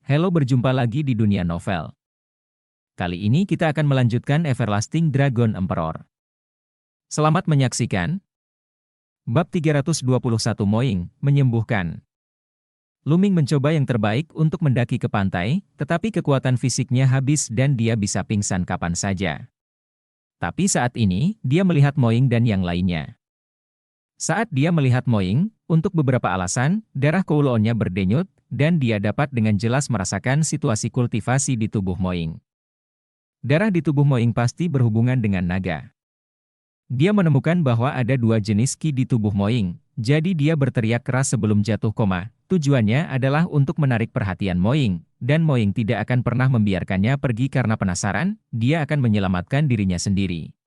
Halo, berjumpa lagi di dunia novel. Kali ini kita akan melanjutkan Everlasting Dragon Emperor. Selamat menyaksikan. Bab 321 Moing, menyembuhkan. Luming mencoba yang terbaik untuk mendaki ke pantai, tetapi kekuatan fisiknya habis dan dia bisa pingsan kapan saja. Tapi saat ini, dia melihat Moing dan yang lainnya. Saat dia melihat Moing, untuk beberapa alasan, darah Kouloonnya berdenyut, dan dia dapat dengan jelas merasakan situasi kultivasi di tubuh Moing. Darah di tubuh Moing pasti berhubungan dengan naga. Dia menemukan bahwa ada dua jenis ki di tubuh Moing, jadi dia berteriak keras sebelum jatuh koma. Tujuannya adalah untuk menarik perhatian Moing, dan Moing tidak akan pernah membiarkannya pergi karena penasaran, dia akan menyelamatkan dirinya sendiri.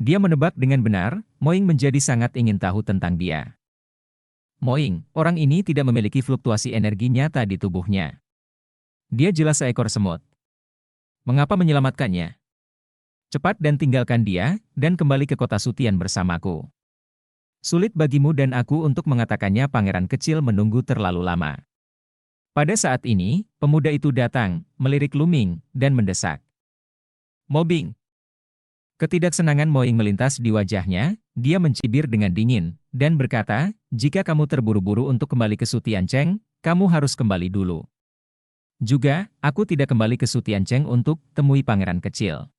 Dia menebak dengan benar, Moing menjadi sangat ingin tahu tentang dia. Moing, orang ini tidak memiliki fluktuasi energi nyata di tubuhnya. Dia jelas seekor semut. Mengapa menyelamatkannya? Cepat dan tinggalkan dia, dan kembali ke kota Sutian bersamaku. Sulit bagimu dan aku untuk mengatakannya. Pangeran kecil menunggu terlalu lama. Pada saat ini, pemuda itu datang, melirik Luming, dan mendesak. Mobing. Ketidaksenangan Moing melintas di wajahnya, dia mencibir dengan dingin, dan berkata, jika kamu terburu-buru untuk kembali ke Sutianceng, kamu harus kembali dulu. Juga, aku tidak kembali ke Sutianceng untuk temui pangeran kecil.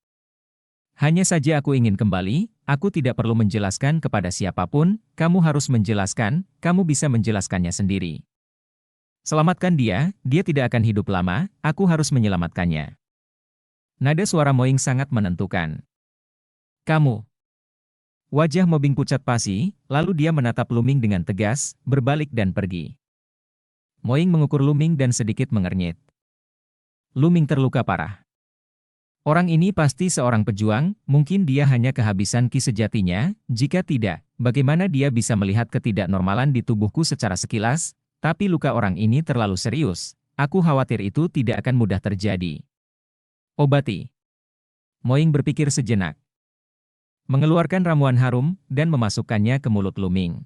Hanya saja aku ingin kembali, aku tidak perlu menjelaskan kepada siapapun, kamu harus menjelaskan, kamu bisa menjelaskannya sendiri. Selamatkan dia tidak akan hidup lama, aku harus menyelamatkannya. Nada suara Moing sangat menentukan. Kamu. Wajah Mobing pucat pasi, lalu dia menatap Luming dengan tegas, berbalik dan pergi. Moing mengukur Luming dan sedikit mengernyit. Luming terluka parah. Orang ini pasti seorang pejuang, mungkin dia hanya kehabisan ki sejatinya, jika tidak, bagaimana dia bisa melihat ketidaknormalan di tubuhku secara sekilas, tapi luka orang ini terlalu serius, aku khawatir itu tidak akan mudah terjadi. Obati. Moing berpikir sejenak. Mengeluarkan ramuan harum, dan memasukkannya ke mulut Luming.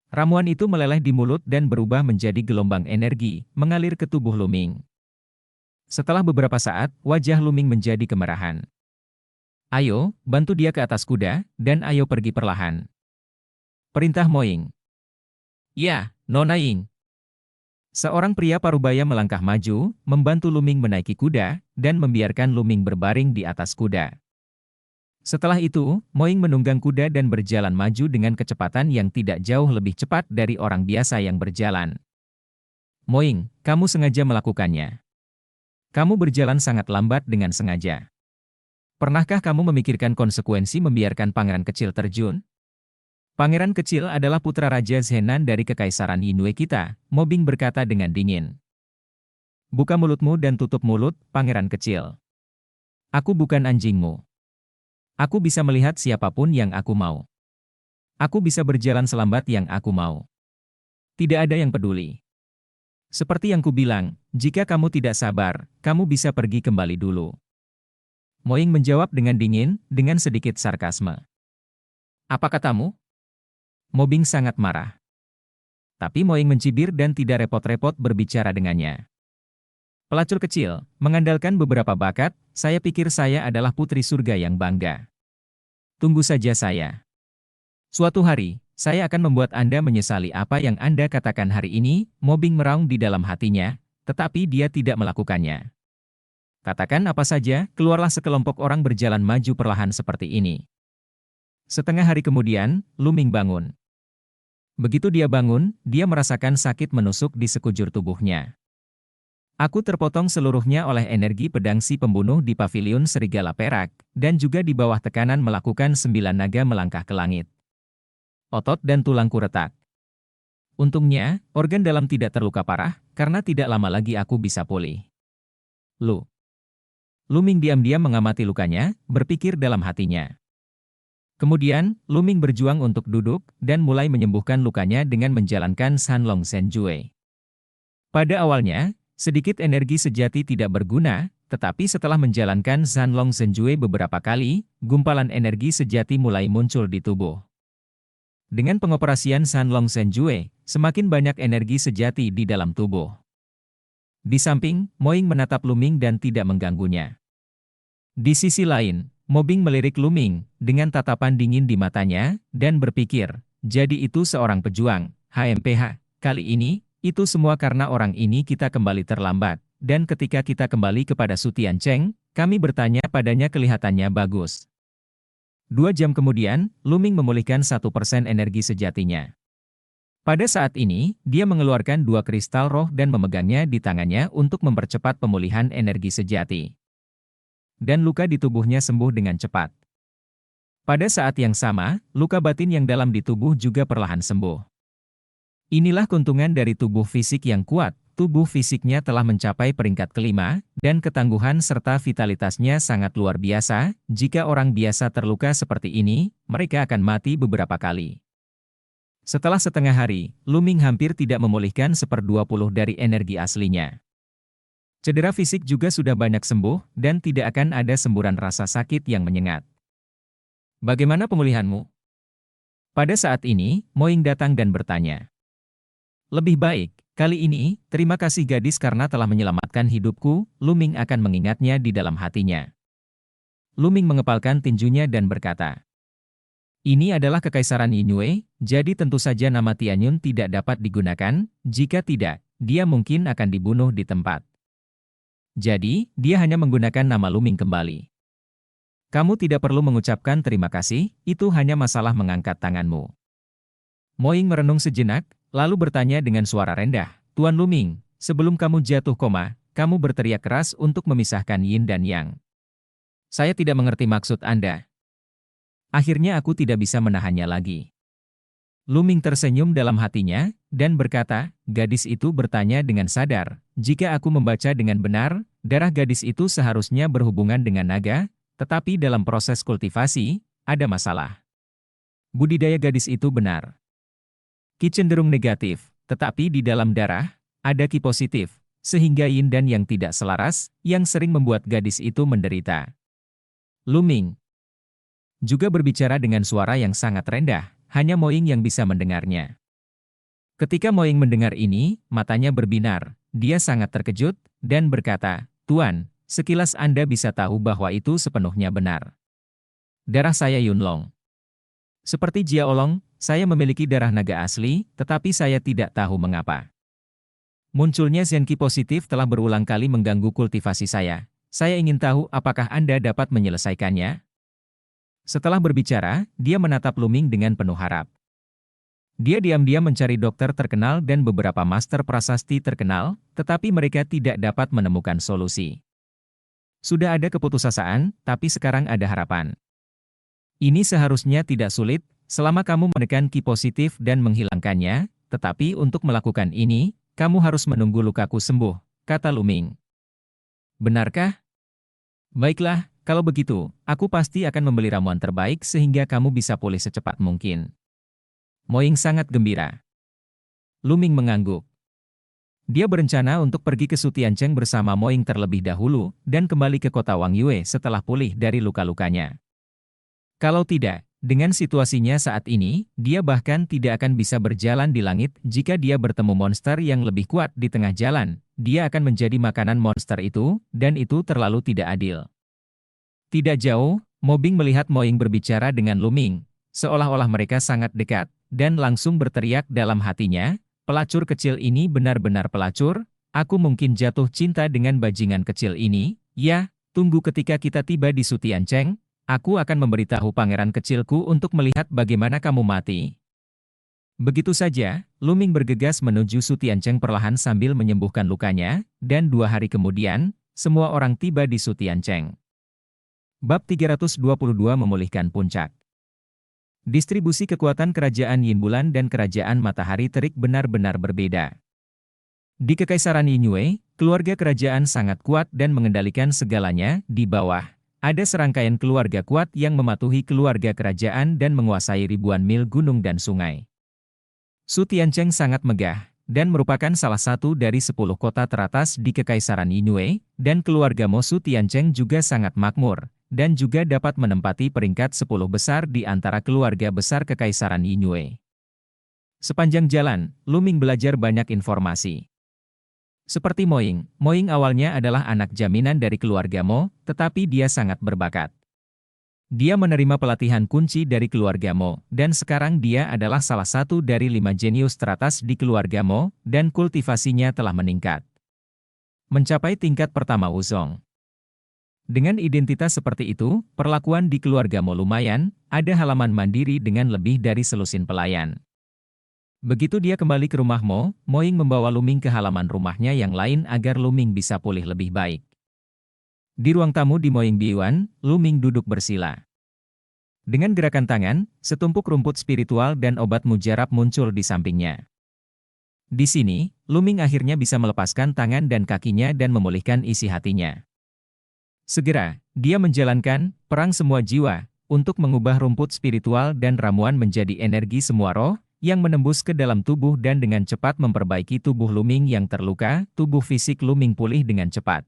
Ramuan itu meleleh di mulut dan berubah menjadi gelombang energi, mengalir ke tubuh Luming. Setelah beberapa saat, wajah Luming menjadi kemerahan. Ayo, bantu dia ke atas kuda, dan ayo pergi perlahan. Perintah Moing. Ya, Nona Ying. Seorang pria parubaya melangkah maju, membantu Luming menaiki kuda, dan membiarkan Luming berbaring di atas kuda. Setelah itu, Moing menunggang kuda dan berjalan maju dengan kecepatan yang tidak jauh lebih cepat dari orang biasa yang berjalan. Moing, kamu sengaja melakukannya. Kamu berjalan sangat lambat dengan sengaja. Pernahkah kamu memikirkan konsekuensi membiarkan pangeran kecil terjun? Pangeran kecil adalah putra Raja Zenan dari Kekaisaran Yinwei kita, Mobing berkata dengan dingin. Buka mulutmu dan tutup mulut, pangeran kecil. Aku bukan anjingmu. Aku bisa melihat siapapun yang aku mau. Aku bisa berjalan selambat yang aku mau. Tidak ada yang peduli. Seperti yang kubilang, jika kamu tidak sabar, kamu bisa pergi kembali dulu. Moing menjawab dengan dingin, dengan sedikit sarkasme. Apa katamu? Mobing sangat marah. Tapi Moing mencibir dan tidak repot-repot berbicara dengannya. Pelacur kecil, mengandalkan beberapa bakat, saya pikir saya adalah putri surga yang bangga. Tunggu saja saya. Suatu hari, saya akan membuat Anda menyesali apa yang Anda katakan hari ini, Mobing meraung di dalam hatinya, tetapi dia tidak melakukannya. Katakan apa saja, keluarlah sekelompok orang berjalan maju perlahan seperti ini. Setengah hari kemudian, Luming bangun. Begitu dia bangun, dia merasakan sakit menusuk di sekujur tubuhnya. Aku terpotong seluruhnya oleh energi pedang si pembunuh di paviliun serigala perak, dan juga di bawah tekanan melakukan 9 naga melangkah ke langit. Otot dan tulangku retak. Untungnya, organ dalam tidak terluka parah, karena tidak lama lagi aku bisa pulih. Luming diam-diam mengamati lukanya, berpikir dalam hatinya. Kemudian, Luming berjuang untuk duduk, dan mulai menyembuhkan lukanya dengan menjalankan Sanlong Senjue. Pada awalnya, sedikit energi sejati tidak berguna, tetapi setelah menjalankan Sanlong Senjue beberapa kali, gumpalan energi sejati mulai muncul di tubuh. Dengan pengoperasian Sanlong Senjue, semakin banyak energi sejati di dalam tubuh. Di samping, Moing menatap Luming dan tidak mengganggunya. Di sisi lain, Mobing melirik Luming dengan tatapan dingin di matanya dan berpikir, jadi itu seorang pejuang, HMPH. Kali ini, itu semua karena orang ini kita kembali terlambat. Dan ketika kita kembali kepada Su Tiancheng, kami bertanya padanya kelihatannya bagus. 2 jam kemudian, Luming memulihkan 1% energi sejatinya. Pada saat ini, dia mengeluarkan 2 kristal roh dan memegangnya di tangannya untuk mempercepat pemulihan energi sejati. Dan luka di tubuhnya sembuh dengan cepat. Pada saat yang sama, luka batin yang dalam di tubuh juga perlahan sembuh. Inilah keuntungan dari tubuh fisik yang kuat. Tubuh fisiknya telah mencapai peringkat kelima, dan ketangguhan serta vitalitasnya sangat luar biasa. Jika orang biasa terluka seperti ini, mereka akan mati beberapa kali. Setelah setengah hari, Luming hampir tidak memulihkan 1/20 dari energi aslinya. Cedera fisik juga sudah banyak sembuh, dan tidak akan ada semburan rasa sakit yang menyengat. Bagaimana pemulihanmu? Pada saat ini, Moing datang dan bertanya. Lebih baik, kali ini, terima kasih gadis karena telah menyelamatkan hidupku, Luming akan mengingatnya di dalam hatinya. Luming mengepalkan tinjunya dan berkata. Ini adalah Kekaisaran Yingyue, jadi tentu saja nama Tianyun tidak dapat digunakan, jika tidak, dia mungkin akan dibunuh di tempat. Jadi, dia hanya menggunakan nama Luming kembali. Kamu tidak perlu mengucapkan terima kasih, itu hanya masalah mengangkat tanganmu. Moing merenung sejenak, lalu bertanya dengan suara rendah, Tuan Luming, sebelum kamu jatuh koma, kamu berteriak keras untuk memisahkan Yin dan Yang. Saya tidak mengerti maksud Anda. Akhirnya aku tidak bisa menahannya lagi. Luming tersenyum dalam hatinya, dan berkata, gadis itu bertanya dengan sadar, jika aku membaca dengan benar, darah gadis itu seharusnya berhubungan dengan naga, tetapi dalam proses kultivasi, ada masalah. Budidaya gadis itu benar. Qi cenderung negatif, tetapi di dalam darah, ada Qi positif, sehingga Yin dan Yang tidak selaras, yang sering membuat gadis itu menderita. Luming juga berbicara dengan suara yang sangat rendah, hanya Moing yang bisa mendengarnya. Ketika Moing mendengar ini, matanya berbinar, dia sangat terkejut, dan berkata, Tuan, sekilas Anda bisa tahu bahwa itu sepenuhnya benar. Darah saya Yunlong. Seperti Jia Olong, saya memiliki darah naga asli, tetapi saya tidak tahu mengapa. Munculnya Zenki positif telah berulang kali mengganggu kultivasi saya. Saya ingin tahu apakah Anda dapat menyelesaikannya? Setelah berbicara, dia menatap Luming dengan penuh harap. Dia diam-diam mencari dokter terkenal dan beberapa master prasasti terkenal, tetapi mereka tidak dapat menemukan solusi. Sudah ada keputusasaan, tapi sekarang ada harapan. Ini seharusnya tidak sulit, selama kamu menekan Qi positif dan menghilangkannya, tetapi untuk melakukan ini, kamu harus menunggu lukaku sembuh, kata Luming. Benarkah? Baiklah, kalau begitu, aku pasti akan membeli ramuan terbaik sehingga kamu bisa pulih secepat mungkin. Moing sangat gembira. Luming mengangguk. Dia berencana untuk pergi ke Su Tiancheng bersama Moing terlebih dahulu, dan kembali ke kota Wang Yue setelah pulih dari luka-lukanya. Kalau tidak, dengan situasinya saat ini, dia bahkan tidak akan bisa berjalan di langit jika dia bertemu monster yang lebih kuat di tengah jalan. Dia akan menjadi makanan monster itu, dan itu terlalu tidak adil. Tidak jauh, Mobing melihat Moing berbicara dengan Luming, seolah-olah mereka sangat dekat, dan langsung berteriak dalam hatinya, pelacur kecil ini benar-benar pelacur, aku mungkin jatuh cinta dengan bajingan kecil ini, ya, tunggu ketika kita tiba di Su Tiancheng, aku akan memberitahu pangeran kecilku untuk melihat bagaimana kamu mati. Begitu saja, Luming bergegas menuju Su Tiancheng perlahan sambil menyembuhkan lukanya, dan 2 hari kemudian, semua orang tiba di Su Tiancheng. Bab 322 memulihkan puncak. Distribusi kekuatan Kerajaan Yin Bulan dan Kerajaan Matahari Terik benar-benar berbeda. Di Kekaisaran Yingyue, keluarga kerajaan sangat kuat dan mengendalikan segalanya. Di bawah, ada serangkaian keluarga kuat yang mematuhi keluarga kerajaan dan menguasai ribuan mil gunung dan sungai. Su Tiancheng sangat megah, dan merupakan salah satu dari 10 kota teratas di Kekaisaran Yingyue, dan keluarga Mo Su Tiancheng juga sangat makmur, dan juga dapat menempati peringkat 10 besar di antara keluarga besar Kekaisaran Yingyue. Sepanjang jalan, Luming belajar banyak informasi. Seperti Moing, Moing awalnya adalah anak jaminan dari keluarga Mo, tetapi dia sangat berbakat. Dia menerima pelatihan kunci dari keluarga Mo, dan sekarang dia adalah salah satu dari 5 jenius teratas di keluarga Mo, dan kultivasinya telah meningkat. Mencapai tingkat pertama Wuzong. Dengan identitas seperti itu, perlakuan di keluarga Mo lumayan, ada halaman mandiri dengan lebih dari selusin pelayan. Begitu dia kembali ke rumah Mo, Moing membawa Luming ke halaman rumahnya yang lain agar Luming bisa pulih lebih baik. Di ruang tamu di Moing Biyuan, Luming duduk bersila. Dengan gerakan tangan, setumpuk rumput spiritual dan obat mujarab muncul di sampingnya. Di sini, Luming akhirnya bisa melepaskan tangan dan kakinya dan memulihkan isi hatinya. Segera, dia menjalankan perang semua jiwa untuk mengubah rumput spiritual dan ramuan menjadi energi semua roh yang menembus ke dalam tubuh dan dengan cepat memperbaiki tubuh Luming yang terluka, tubuh fisik Luming pulih dengan cepat.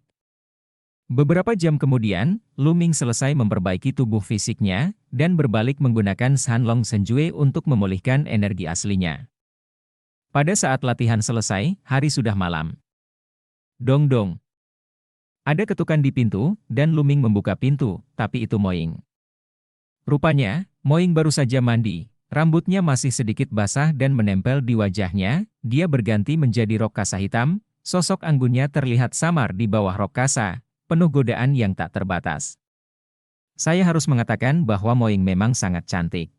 Beberapa jam kemudian, Luming selesai memperbaiki tubuh fisiknya, dan berbalik menggunakan Shanlong Senjue untuk memulihkan energi aslinya. Pada saat latihan selesai, hari sudah malam. Dong-dong. Ada ketukan di pintu, dan Luming membuka pintu, tapi itu Moing. Rupanya, Moing baru saja mandi, rambutnya masih sedikit basah dan menempel di wajahnya, dia berganti menjadi rok kasa hitam, sosok anggunnya terlihat samar di bawah rok kasa, penuh godaan yang tak terbatas. Saya harus mengatakan bahwa Moing memang sangat cantik.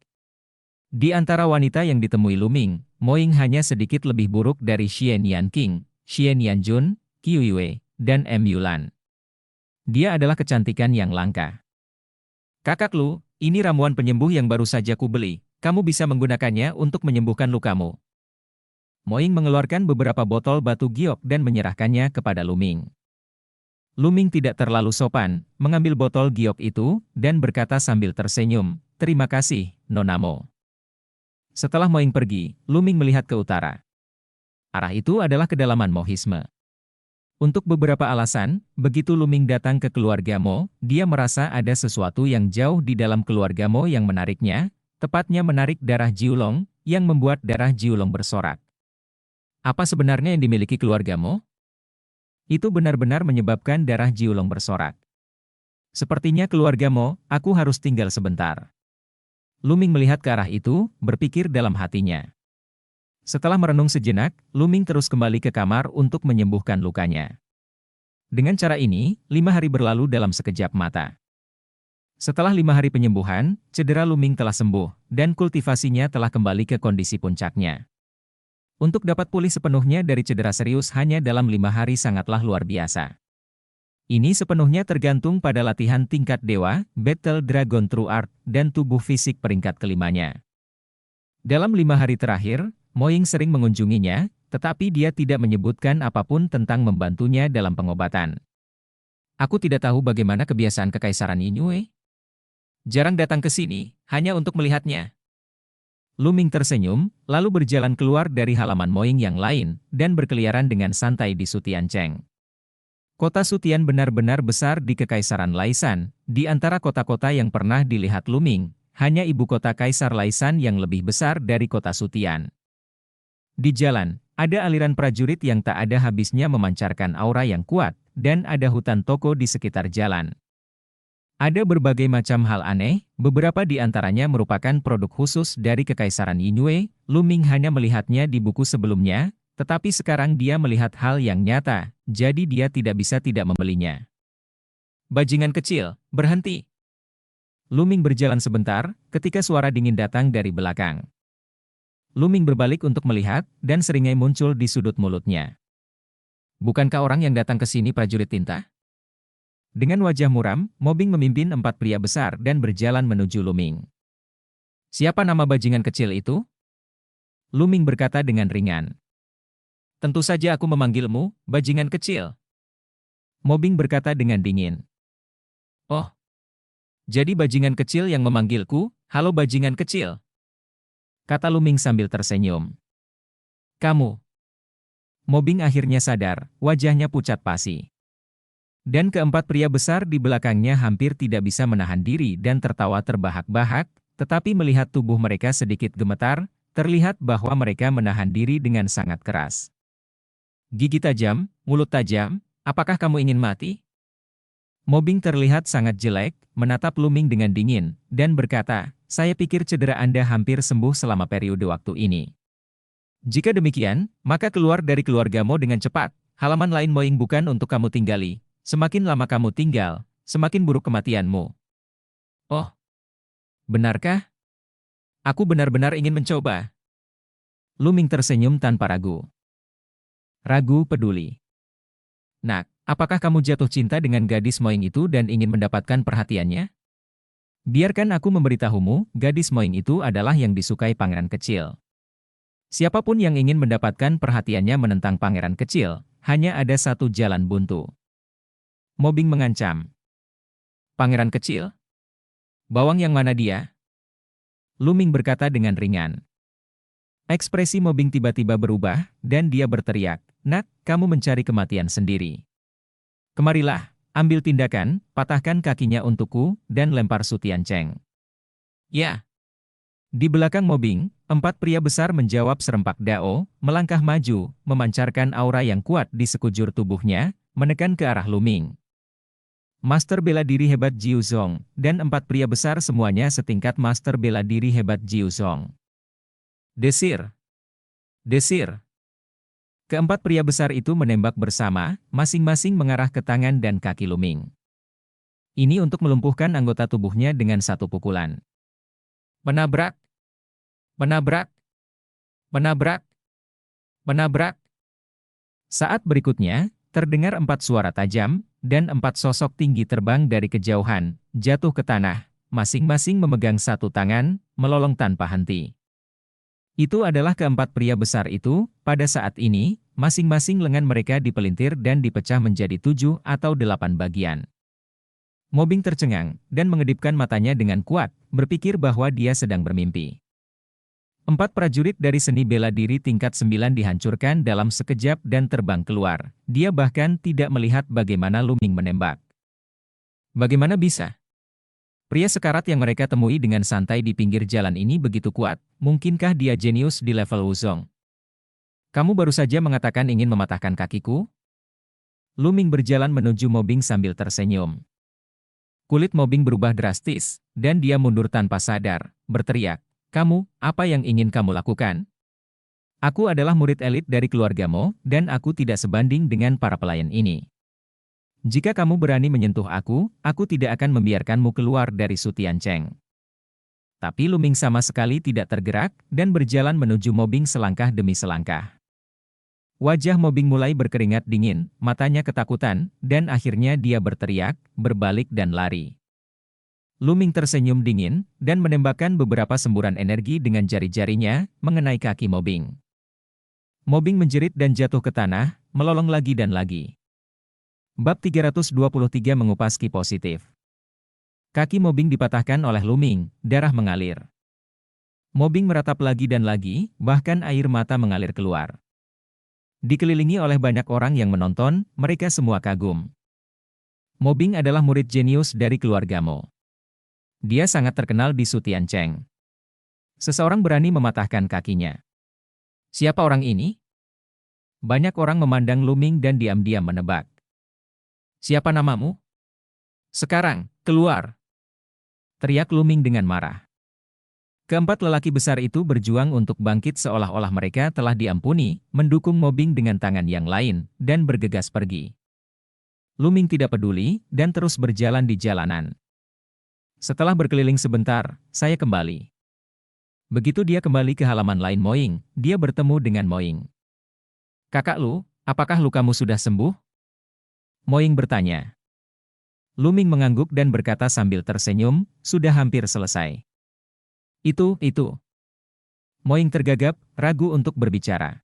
Di antara wanita yang ditemui Luming, Moing hanya sedikit lebih buruk dari Xian Yanqing, Xian Yanjun, Qiu Yue, dan M Yulan. Dia adalah kecantikan yang langka. Kakak Lu, ini ramuan penyembuh yang baru saja kubeli, kamu bisa menggunakannya untuk menyembuhkan lukamu. Moing mengeluarkan beberapa botol batu giok dan menyerahkannya kepada Luming. Luming tidak terlalu sopan, mengambil botol giok itu, dan berkata sambil tersenyum, "Terima kasih, Nona Mo." Setelah Moing pergi, Luming melihat ke utara. Arah itu adalah kedalaman Mohisme. Untuk beberapa alasan, begitu Luming datang ke keluarga Mo, dia merasa ada sesuatu yang jauh di dalam keluarga Mo yang menariknya, tepatnya menarik darah Jiulong, yang membuat darah Jiulong bersorak. Apa sebenarnya yang dimiliki keluarga Mo? Itu benar-benar menyebabkan darah Jiulong bersorak. Sepertinya keluarga Mo, aku harus tinggal sebentar. Luming melihat ke arah itu, berpikir dalam hatinya. Setelah merenung sejenak, Luming terus kembali ke kamar untuk menyembuhkan lukanya. Dengan cara ini, 5 hari berlalu dalam sekejap mata. Setelah 5 hari penyembuhan, cedera Luming telah sembuh, dan kultivasinya telah kembali ke kondisi puncaknya. Untuk dapat pulih sepenuhnya dari cedera serius hanya dalam 5 hari sangatlah luar biasa. Ini sepenuhnya tergantung pada latihan tingkat dewa, Battle Dragon True Art, dan tubuh fisik peringkat kelimanya. Dalam 5 hari terakhir, Moing sering mengunjunginya, tetapi dia tidak menyebutkan apapun tentang membantunya dalam pengobatan. Aku tidak tahu bagaimana kebiasaan Kekaisaran Yingyue. Jarang datang ke sini, hanya untuk melihatnya. Luming tersenyum, lalu berjalan keluar dari halaman Moing yang lain, dan berkeliaran dengan santai di Sutiancheng. Kota Sutian benar-benar besar di Kekaisaran Laisan, di antara kota-kota yang pernah dilihat Luming, hanya ibu kota Kaisar Laisan yang lebih besar dari kota Sutian. Di jalan, ada aliran prajurit yang tak ada habisnya memancarkan aura yang kuat, dan ada hutan toko di sekitar jalan. Ada berbagai macam hal aneh, beberapa di antaranya merupakan produk khusus dari Kekaisaran Yingyue. Luming hanya melihatnya di buku sebelumnya, tetapi sekarang dia melihat hal yang nyata, jadi dia tidak bisa tidak membelinya. Bajingan kecil, berhenti. Luming berjalan sebentar, ketika suara dingin datang dari belakang. Luming berbalik untuk melihat, dan seringai muncul di sudut mulutnya. Bukankah orang yang datang ke sini prajurit tinta? Dengan wajah muram, Mobing memimpin 4 pria besar dan berjalan menuju Luming. Siapa nama bajingan kecil itu? Luming berkata dengan ringan. Tentu saja aku memanggilmu, bajingan kecil. Mobing berkata dengan dingin. Oh, jadi bajingan kecil yang memanggilku, halo bajingan kecil. Kata Luming sambil tersenyum. Kamu. Mobing akhirnya sadar, wajahnya pucat pasi. Dan keempat pria besar di belakangnya hampir tidak bisa menahan diri dan tertawa terbahak-bahak, tetapi melihat tubuh mereka sedikit gemetar, terlihat bahwa mereka menahan diri dengan sangat keras. Gigi tajam, mulut tajam, apakah kamu ingin mati? Mobing terlihat sangat jelek, menatap Luming dengan dingin, dan berkata, saya pikir cedera Anda hampir sembuh selama periode waktu ini. Jika demikian, maka keluar dari keluargamu dengan cepat. Halaman lain Moing bukan untuk kamu tinggali. Semakin lama kamu tinggal, semakin buruk kematianmu. Oh, benarkah? Aku benar-benar ingin mencoba. Luming tersenyum tanpa ragu. Ragu peduli. Nak, apakah kamu jatuh cinta dengan gadis Moing itu dan ingin mendapatkan perhatiannya? Biarkan aku memberitahumu, gadis Moing itu adalah yang disukai pangeran kecil. Siapapun yang ingin mendapatkan perhatiannya menentang pangeran kecil, hanya ada satu jalan buntu. Mobing mengancam. Pangeran kecil? Bawang yang mana dia? Luming berkata dengan ringan. Ekspresi Mobing tiba-tiba berubah, dan dia berteriak, Nak, kamu mencari kematian sendiri. Kemarilah, ambil tindakan, patahkan kakinya untukku, dan lempar Su Tiancheng. Ya. Di belakang Mobing, 4 pria besar menjawab serempak Dao, melangkah maju, memancarkan aura yang kuat di sekujur tubuhnya, menekan ke arah Luming. Master bela diri hebat Jiu Zhong, dan 4 pria besar semuanya setingkat master bela diri hebat Jiu Zhong. Desir. Desir. Keempat pria besar itu menembak bersama, masing-masing mengarah ke tangan dan kaki Luming. Ini untuk melumpuhkan anggota tubuhnya dengan satu pukulan. Menabrak. Menabrak. Menabrak. Menabrak. Saat berikutnya, terdengar 4 suara tajam, dan 4 sosok tinggi terbang dari kejauhan, jatuh ke tanah, masing-masing memegang satu tangan, melolong tanpa henti. Itu adalah keempat pria besar itu, pada saat ini, masing-masing lengan mereka dipelintir dan dipecah menjadi 7 atau 8 bagian. Mobing tercengang, dan mengedipkan matanya dengan kuat, berpikir bahwa dia sedang bermimpi. 4 prajurit dari seni bela diri tingkat 9 dihancurkan dalam sekejap dan terbang keluar. Dia bahkan tidak melihat bagaimana Luming menembak. Bagaimana bisa? Pria sekarat yang mereka temui dengan santai di pinggir jalan ini begitu kuat, mungkinkah dia jenius di level Wuzong? Kamu baru saja mengatakan ingin mematahkan kakiku? Luming berjalan menuju Mobing sambil tersenyum. Kulit Mobing berubah drastis, dan dia mundur tanpa sadar, berteriak, kamu, apa yang ingin kamu lakukan? Aku adalah murid elit dari keluargamu, dan aku tidak sebanding dengan para pelayan ini. Jika kamu berani menyentuh aku tidak akan membiarkanmu keluar dari Su Tiancheng. Tapi Luming sama sekali tidak tergerak, dan berjalan menuju Mobing selangkah demi selangkah. Wajah Mobing mulai berkeringat dingin, matanya ketakutan, dan akhirnya dia berteriak, berbalik dan lari. Luming tersenyum dingin, dan menembakkan beberapa semburan energi dengan jari-jarinya, mengenai kaki Mobing. Mobing menjerit dan jatuh ke tanah, melolong lagi dan lagi. Bab 323 mengupas ki positif. Kaki Mobing dipatahkan oleh Luming, darah mengalir. Mobing meratap lagi dan lagi, bahkan air mata mengalir keluar. Dikelilingi oleh banyak orang yang menonton, mereka semua kagum. Mobing adalah murid jenius dari keluargamu. Dia sangat terkenal di Su Tiancheng. Seseorang berani mematahkan kakinya. Siapa orang ini? Banyak orang memandang Luming dan diam-diam menebak. Siapa namamu? Sekarang, keluar! Teriak Luming dengan marah. Keempat lelaki besar itu berjuang untuk bangkit seolah-olah mereka telah diampuni, mendukung Mobing dengan tangan yang lain, dan bergegas pergi. Luming tidak peduli, dan terus berjalan di jalanan. Setelah berkeliling sebentar, saya kembali. Begitu dia kembali ke halaman lain Moing, dia bertemu dengan Moing. Kakak Lu, apakah lukamu sudah sembuh? Moing bertanya. Luming mengangguk dan berkata sambil tersenyum, sudah hampir selesai. Itu. Moing tergagap, ragu untuk berbicara.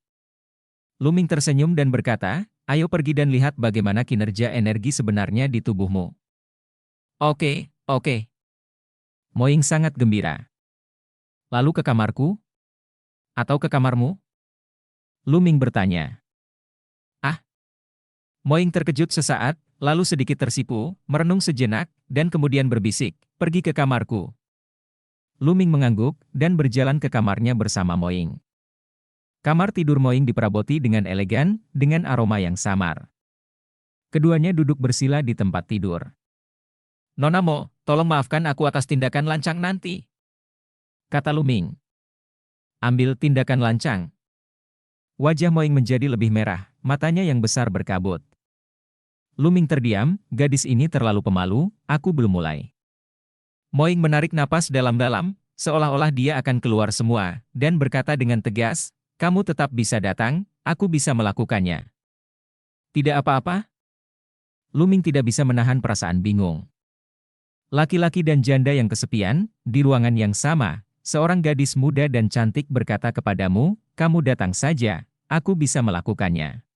Luming tersenyum dan berkata, ayo pergi dan lihat bagaimana kinerja energi sebenarnya di tubuhmu. Oke. Moing sangat gembira. Lalu ke kamarku? Atau ke kamarmu? Luming bertanya. Moing terkejut sesaat, lalu sedikit tersipu, merenung sejenak, dan kemudian berbisik, pergi ke kamarku. Luming mengangguk, dan berjalan ke kamarnya bersama Moing. Kamar tidur Moing diperaboti dengan elegan, dengan aroma yang samar. Keduanya duduk bersila di tempat tidur. "Nona Mo, tolong maafkan aku atas tindakan lancang nanti," kata Luming. "Ambil tindakan lancang." Wajah Moing menjadi lebih merah, matanya yang besar berkabut. Luming terdiam, gadis ini terlalu pemalu, aku belum mulai. Moing menarik napas dalam-dalam, seolah-olah dia akan keluar semua, dan berkata dengan tegas, "Kamu tetap bisa datang, aku bisa melakukannya." "Tidak apa-apa?" Luming tidak bisa menahan perasaan bingung. Laki-laki dan janda yang kesepian, di ruangan yang sama, seorang gadis muda dan cantik berkata kepadamu, "Kamu datang saja, aku bisa melakukannya."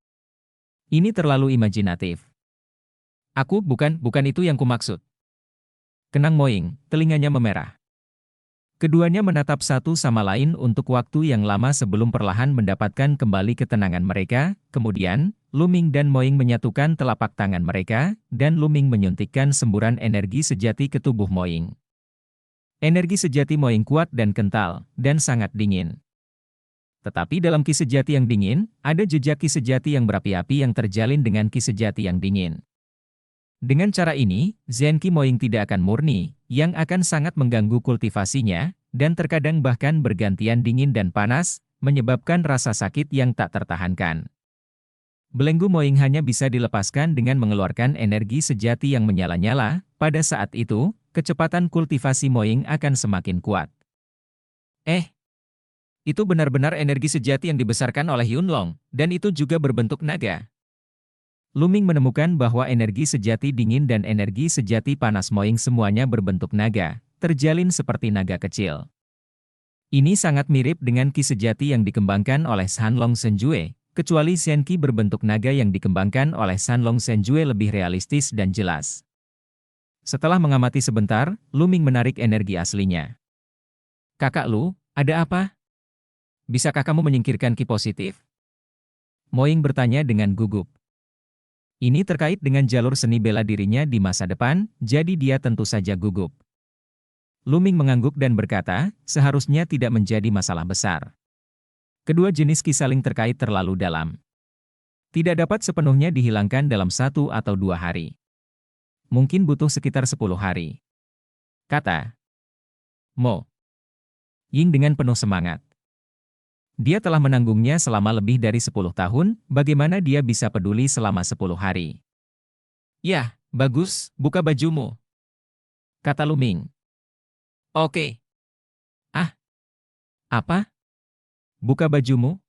Ini terlalu imajinatif. Bukan itu yang kumaksud. Kenang Moing, telinganya memerah. Keduanya menatap satu sama lain untuk waktu yang lama sebelum perlahan mendapatkan kembali ketenangan mereka, kemudian, Luming dan Moing menyatukan telapak tangan mereka, dan Luming menyuntikkan semburan energi sejati ke tubuh Moing. Energi sejati Moing kuat dan kental, dan sangat dingin. Tetapi dalam ki sejati yang dingin, ada jejak ki sejati yang berapi-api yang terjalin dengan ki sejati yang dingin. Dengan cara ini, Zenki Moing tidak akan murni, yang akan sangat mengganggu kultivasinya, dan terkadang bahkan bergantian dingin dan panas, menyebabkan rasa sakit yang tak tertahankan. Belenggu Moing hanya bisa dilepaskan dengan mengeluarkan energi sejati yang menyala-nyala, pada saat itu, kecepatan kultivasi Moing akan semakin kuat. Itu benar-benar energi sejati yang dibesarkan oleh Yunlong, dan itu juga berbentuk naga. Luming menemukan bahwa energi sejati dingin dan energi sejati panas Moing semuanya berbentuk naga, terjalin seperti naga kecil. Ini sangat mirip dengan ki sejati yang dikembangkan oleh Shanlong Shenjue, kecuali Shenki berbentuk naga yang dikembangkan oleh Shanlong Shenjue lebih realistis dan jelas. Setelah mengamati sebentar, Luming menarik energi aslinya. "Kakak Lu, ada apa? Bisakah kamu menyingkirkan ki positif?" Moing bertanya dengan gugup. Ini terkait dengan jalur seni bela dirinya di masa depan, jadi dia tentu saja gugup. Luming mengangguk dan berkata, seharusnya tidak menjadi masalah besar. Kedua jenis ki saling terkait terlalu dalam. Tidak dapat sepenuhnya dihilangkan dalam 1 atau 2 hari. Mungkin butuh sekitar 10 hari. Kata Mo Ying dengan penuh semangat. Dia telah menanggungnya selama lebih dari 10 tahun, bagaimana dia bisa peduli selama 10 hari? "Yah, bagus, buka bajumu," kata Luming. "Oke." "Ah, apa? Buka bajumu?"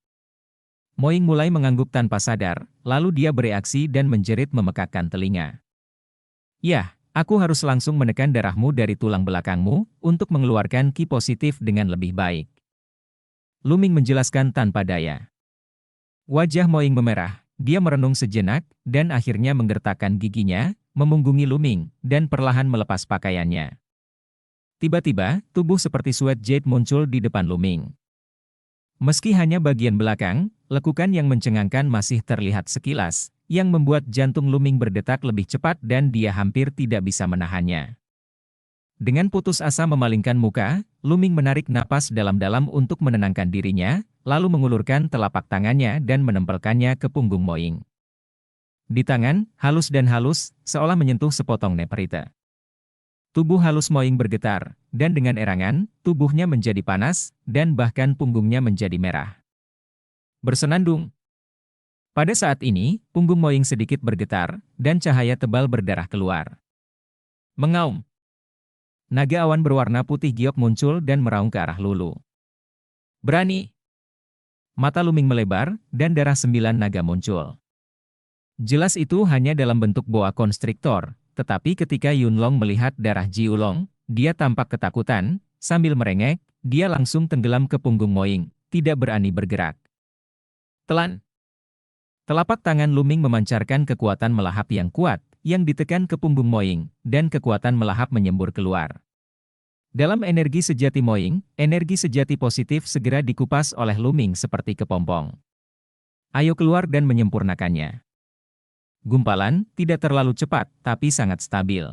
Moing mulai mengangguk tanpa sadar, lalu dia bereaksi dan menjerit memekakkan telinga. "Yah, aku harus langsung menekan darahmu dari tulang belakangmu, untuk mengeluarkan ki positif dengan lebih baik." Luming menjelaskan tanpa daya. Wajah Moing memerah, dia merenung sejenak, dan akhirnya menggertakkan giginya, memunggungi Luming, dan perlahan melepas pakaiannya. Tiba-tiba, tubuh seperti suet jade muncul di depan Luming. Meski hanya bagian belakang, lekukan yang mencengangkan masih terlihat sekilas, yang membuat jantung Luming berdetak lebih cepat dan dia hampir tidak bisa menahannya. Dengan putus asa memalingkan muka, Luming menarik napas dalam-dalam untuk menenangkan dirinya, lalu mengulurkan telapak tangannya dan menempelkannya ke punggung Moing. Di tangan, halus dan halus, seolah menyentuh sepotong neperite. Tubuh halus Moing bergetar, dan dengan erangan, tubuhnya menjadi panas, dan bahkan punggungnya menjadi merah. Bersenandung. Pada saat ini, punggung Moing sedikit bergetar, dan cahaya tebal berdarah keluar. Mengaum. Naga awan berwarna putih giok muncul dan meraung ke arah Lulu. "Berani!" Mata Luming melebar, dan darah 9 naga muncul. Jelas itu hanya dalam bentuk boa konstriktor, tetapi ketika Yunlong melihat darah Jiulong, dia tampak ketakutan, sambil merengek, dia langsung tenggelam ke punggung Moing, tidak berani bergerak. Telan! Telapak tangan Luming memancarkan kekuatan melahap yang kuat, yang ditekan ke punggung Moing, dan kekuatan melahap menyembur keluar. Dalam energi sejati Moing, energi sejati positif segera dikupas oleh Luming seperti kepompong. "Ayo keluar dan menyempurnakannya." Gumpalan, tidak terlalu cepat, tapi sangat stabil.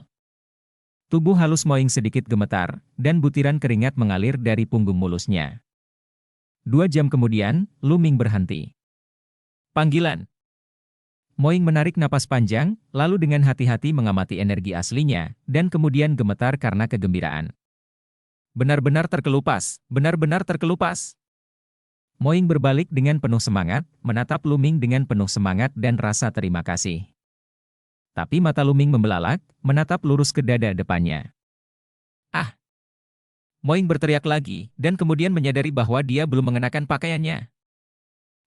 Tubuh halus Moing sedikit gemetar, dan butiran keringat mengalir dari punggung mulusnya. 2 jam kemudian, Luming berhenti. Panggilan. Moing menarik napas panjang, lalu dengan hati-hati mengamati energi aslinya, dan kemudian gemetar karena kegembiraan. Benar-benar terkelupas, benar-benar terkelupas. Moing berbalik dengan penuh semangat, menatap Luming dengan penuh semangat dan rasa terima kasih. Tapi mata Luming membelalak, menatap lurus ke dada depannya. Ah! Moing berteriak lagi, dan kemudian menyadari bahwa dia belum mengenakan pakaiannya.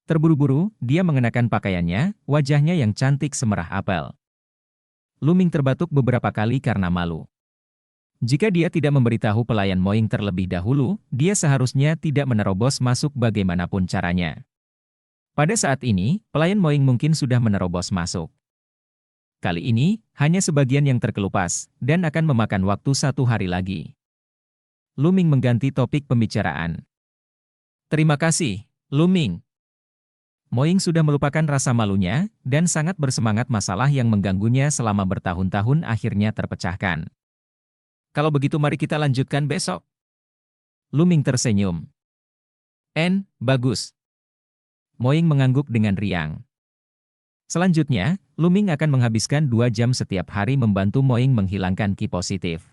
Terburu-buru, dia mengenakan pakaiannya, wajahnya yang cantik semerah apel. Luming terbatuk beberapa kali karena malu. Jika dia tidak memberitahu pelayan Moing terlebih dahulu, dia seharusnya tidak menerobos masuk bagaimanapun caranya. Pada saat ini, pelayan Moing mungkin sudah menerobos masuk. Kali ini, hanya sebagian yang terkelupas, dan akan memakan waktu 1 hari lagi. Luming mengganti topik pembicaraan. Terima kasih, Luming. Moing sudah melupakan rasa malunya, dan sangat bersemangat masalah yang mengganggunya selama bertahun-tahun akhirnya terpecahkan. Kalau begitu mari kita lanjutkan besok. Luming tersenyum. Bagus. Moing mengangguk dengan riang. Selanjutnya, Luming akan menghabiskan 2 jam setiap hari membantu Moing menghilangkan ki positif.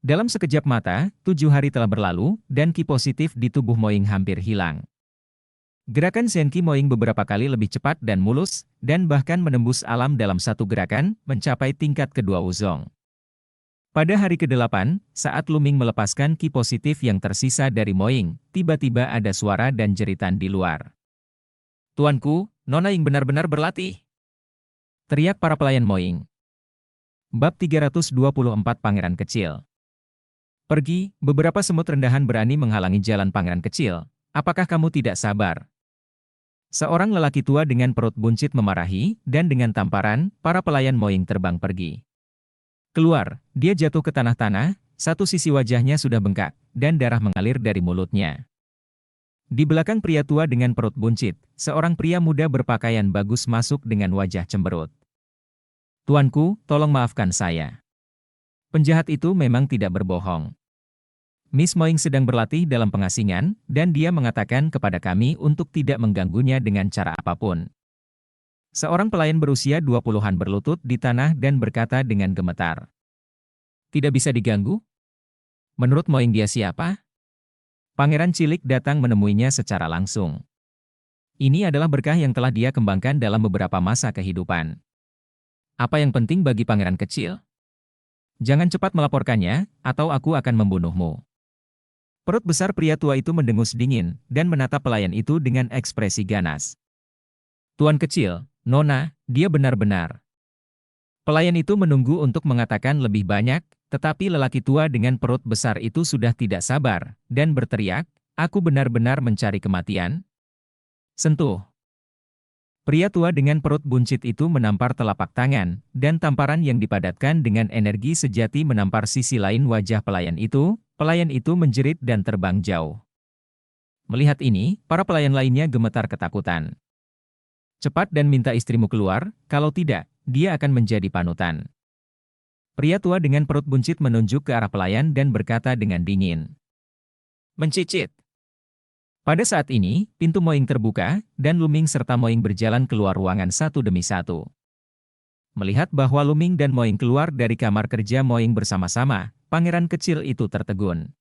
Dalam sekejap mata, 7 hari telah berlalu, dan ki positif di tubuh Moing hampir hilang. Gerakan Zenki Moing beberapa kali lebih cepat dan mulus, dan bahkan menembus alam dalam satu gerakan, mencapai tingkat kedua Wuzong. Pada hari ke-8, saat Luming melepaskan ki positif yang tersisa dari Moing, tiba-tiba ada suara dan jeritan di luar. Tuanku, Nona Ying benar-benar berlatih. Teriak para pelayan Moing. Bab 324 Pangeran Kecil. Pergi, beberapa semut rendahan berani menghalangi jalan Pangeran Kecil. Apakah kamu tidak sabar? Seorang lelaki tua dengan perut buncit memarahi, dan dengan tamparan, para pelayan Moing terbang pergi. Keluar, dia jatuh ke tanah-tanah, satu sisi wajahnya sudah bengkak, dan darah mengalir dari mulutnya. Di belakang pria tua dengan perut buncit, seorang pria muda berpakaian bagus masuk dengan wajah cemberut. Tuanku, tolong maafkan saya. Penjahat itu memang tidak berbohong. Miss Moing sedang berlatih dalam pengasingan, dan dia mengatakan kepada kami untuk tidak mengganggunya dengan cara apapun. Seorang pelayan berusia 20-an berlutut di tanah dan berkata dengan gemetar. Tidak bisa diganggu? Menurut Moing dia siapa? Pangeran cilik datang menemuinya secara langsung. Ini adalah berkah yang telah dia kembangkan dalam beberapa masa kehidupan. Apa yang penting bagi pangeran kecil? Jangan cepat melaporkannya, atau aku akan membunuhmu. Perut besar pria tua itu mendengus dingin, dan menatap pelayan itu dengan ekspresi ganas. Tuan kecil, Nona, dia benar-benar. Pelayan itu menunggu untuk mengatakan lebih banyak, tetapi lelaki tua dengan perut besar itu sudah tidak sabar, dan berteriak, aku benar-benar mencari kematian. Sentuh. Pria tua dengan perut buncit itu menampar telapak tangan, dan tamparan yang dipadatkan dengan energi sejati menampar sisi lain wajah pelayan itu menjerit dan terbang jauh. Melihat ini, para pelayan lainnya gemetar ketakutan. Cepat dan minta istrimu keluar, kalau tidak, dia akan menjadi panutan. Pria tua dengan perut buncit menunjuk ke arah pelayan dan berkata dengan dingin. Mencicit. Pada saat ini, pintu Moing terbuka, dan Luming serta Moing berjalan keluar ruangan satu demi satu. Melihat bahwa Luming dan Moing keluar dari kamar kerja Moing bersama-sama, pangeran kecil itu tertegun.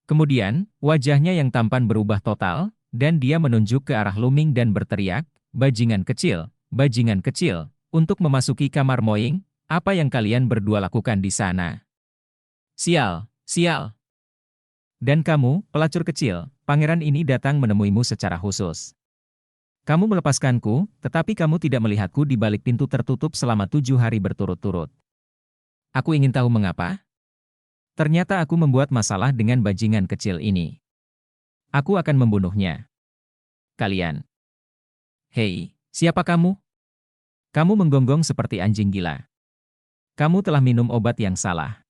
Kemudian, wajahnya yang tampan berubah total, dan dia menunjuk ke arah Luming dan berteriak, bajingan kecil, untuk memasuki kamar Moing, apa yang kalian berdua lakukan di sana? Sial, sial. Dan kamu, pelacur kecil, pangeran ini datang menemuimu secara khusus. Kamu melepaskanku, tetapi kamu tidak melihatku di balik pintu tertutup selama 7 hari berturut-turut. Aku ingin tahu mengapa? Ternyata aku membuat masalah dengan bajingan kecil ini. Aku akan membunuhnya. Kalian. Hei, siapa kamu? Kamu menggonggong seperti anjing gila. Kamu telah minum obat yang salah.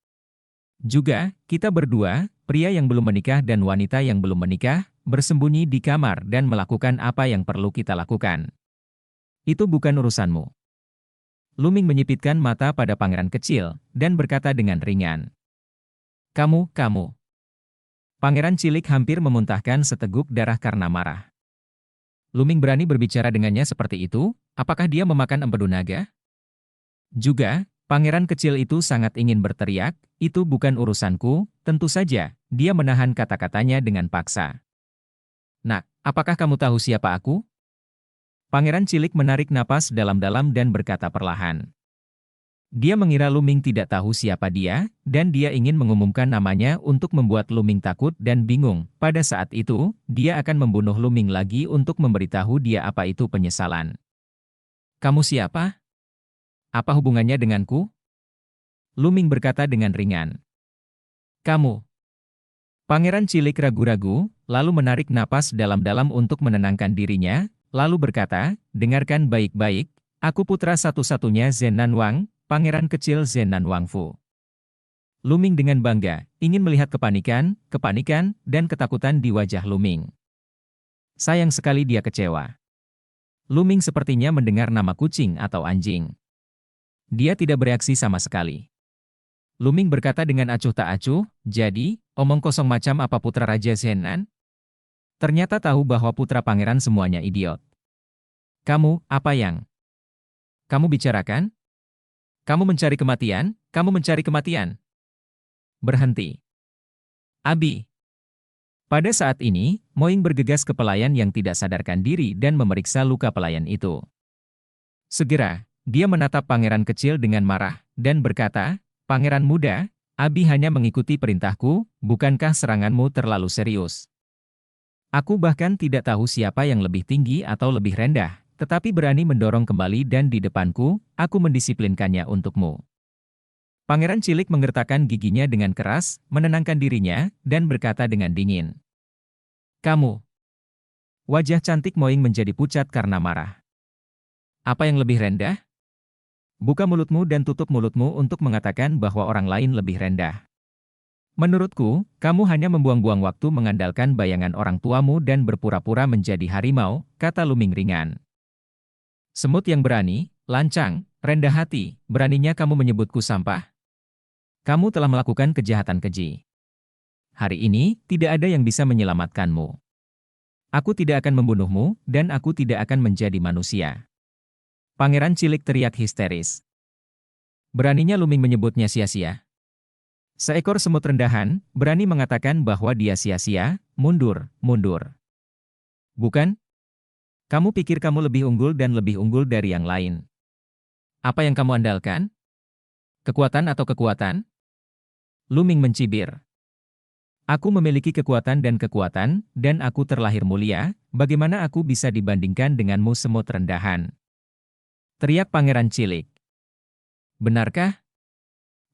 Juga, kita berdua, pria yang belum menikah dan wanita yang belum menikah, bersembunyi di kamar dan melakukan apa yang perlu kita lakukan. Itu bukan urusanmu. Luming menyipitkan mata pada pangeran kecil, dan berkata dengan ringan. Kamu. Pangeran cilik hampir memuntahkan seteguk darah karena marah. Luming berani berbicara dengannya seperti itu, apakah dia memakan empedu naga? Juga, pangeran kecil itu sangat ingin berteriak, itu bukan urusanku, tentu saja, dia menahan kata-katanya dengan paksa. Nak, apakah kamu tahu siapa aku? Pangeran cilik menarik napas dalam-dalam dan berkata perlahan. Dia mengira Luming tidak tahu siapa dia, dan dia ingin mengumumkan namanya untuk membuat Luming takut dan bingung. Pada saat itu, dia akan membunuh Luming lagi untuk memberitahu dia apa itu penyesalan. Kamu siapa? Apa hubungannya denganku? Luming berkata dengan ringan. Kamu. Pangeran cilik ragu-ragu, lalu menarik napas dalam-dalam untuk menenangkan dirinya, lalu berkata, dengarkan baik-baik, aku putra satu-satunya Zhen Nanwang, pangeran kecil Zhen Nanwangfu. Luming dengan bangga, ingin melihat kepanikan, dan ketakutan di wajah Luming. Sayang sekali dia kecewa. Luming sepertinya mendengar nama kucing atau anjing. Dia tidak bereaksi sama sekali. Luming berkata dengan acuh tak acuh, jadi, omong kosong macam apa putra Raja Zhenan? Ternyata tahu bahwa putra pangeran semuanya idiot. Kamu, apa yang kamu bicarakan? Kamu mencari kematian? Kamu mencari kematian? Berhenti. Abi. Pada saat ini, Moing bergegas ke pelayan yang tidak sadarkan diri dan memeriksa luka pelayan itu. Segera, dia menatap pangeran kecil dengan marah, dan berkata, Pangeran muda, Abi hanya mengikuti perintahku, bukankah seranganmu terlalu serius? Aku bahkan tidak tahu siapa yang lebih tinggi atau lebih rendah, tetapi berani mendorong kembali dan di depanku, aku mendisiplinkannya untukmu. Pangeran cilik menggertakkan giginya dengan keras, menenangkan dirinya, dan berkata dengan dingin. Kamu. Wajah cantik Moing menjadi pucat karena marah. Apa yang lebih rendah? Buka mulutmu dan tutup mulutmu untuk mengatakan bahwa orang lain lebih rendah. Menurutku, kamu hanya membuang-buang waktu mengandalkan bayangan orang tuamu dan berpura-pura menjadi harimau, kata Luming ringan. Semut yang berani, lancang, rendah hati, beraninya kamu menyebutku sampah. Kamu telah melakukan kejahatan keji. Hari ini, tidak ada yang bisa menyelamatkanmu. Aku tidak akan membunuhmu, dan aku tidak akan menjadi manusia. Pangeran cilik teriak histeris. Beraninya Luming menyebutnya sia-sia. Seekor semut rendahan, berani mengatakan bahwa dia sia-sia, mundur, mundur. Bukan? Kamu pikir kamu lebih unggul dan lebih unggul dari yang lain. Apa yang kamu andalkan? Kekuatan atau kekuatan? Luming mencibir. Aku memiliki kekuatan, dan aku terlahir mulia, bagaimana aku bisa dibandingkan denganmu semut rendahan? Teriak pangeran cilik. Benarkah?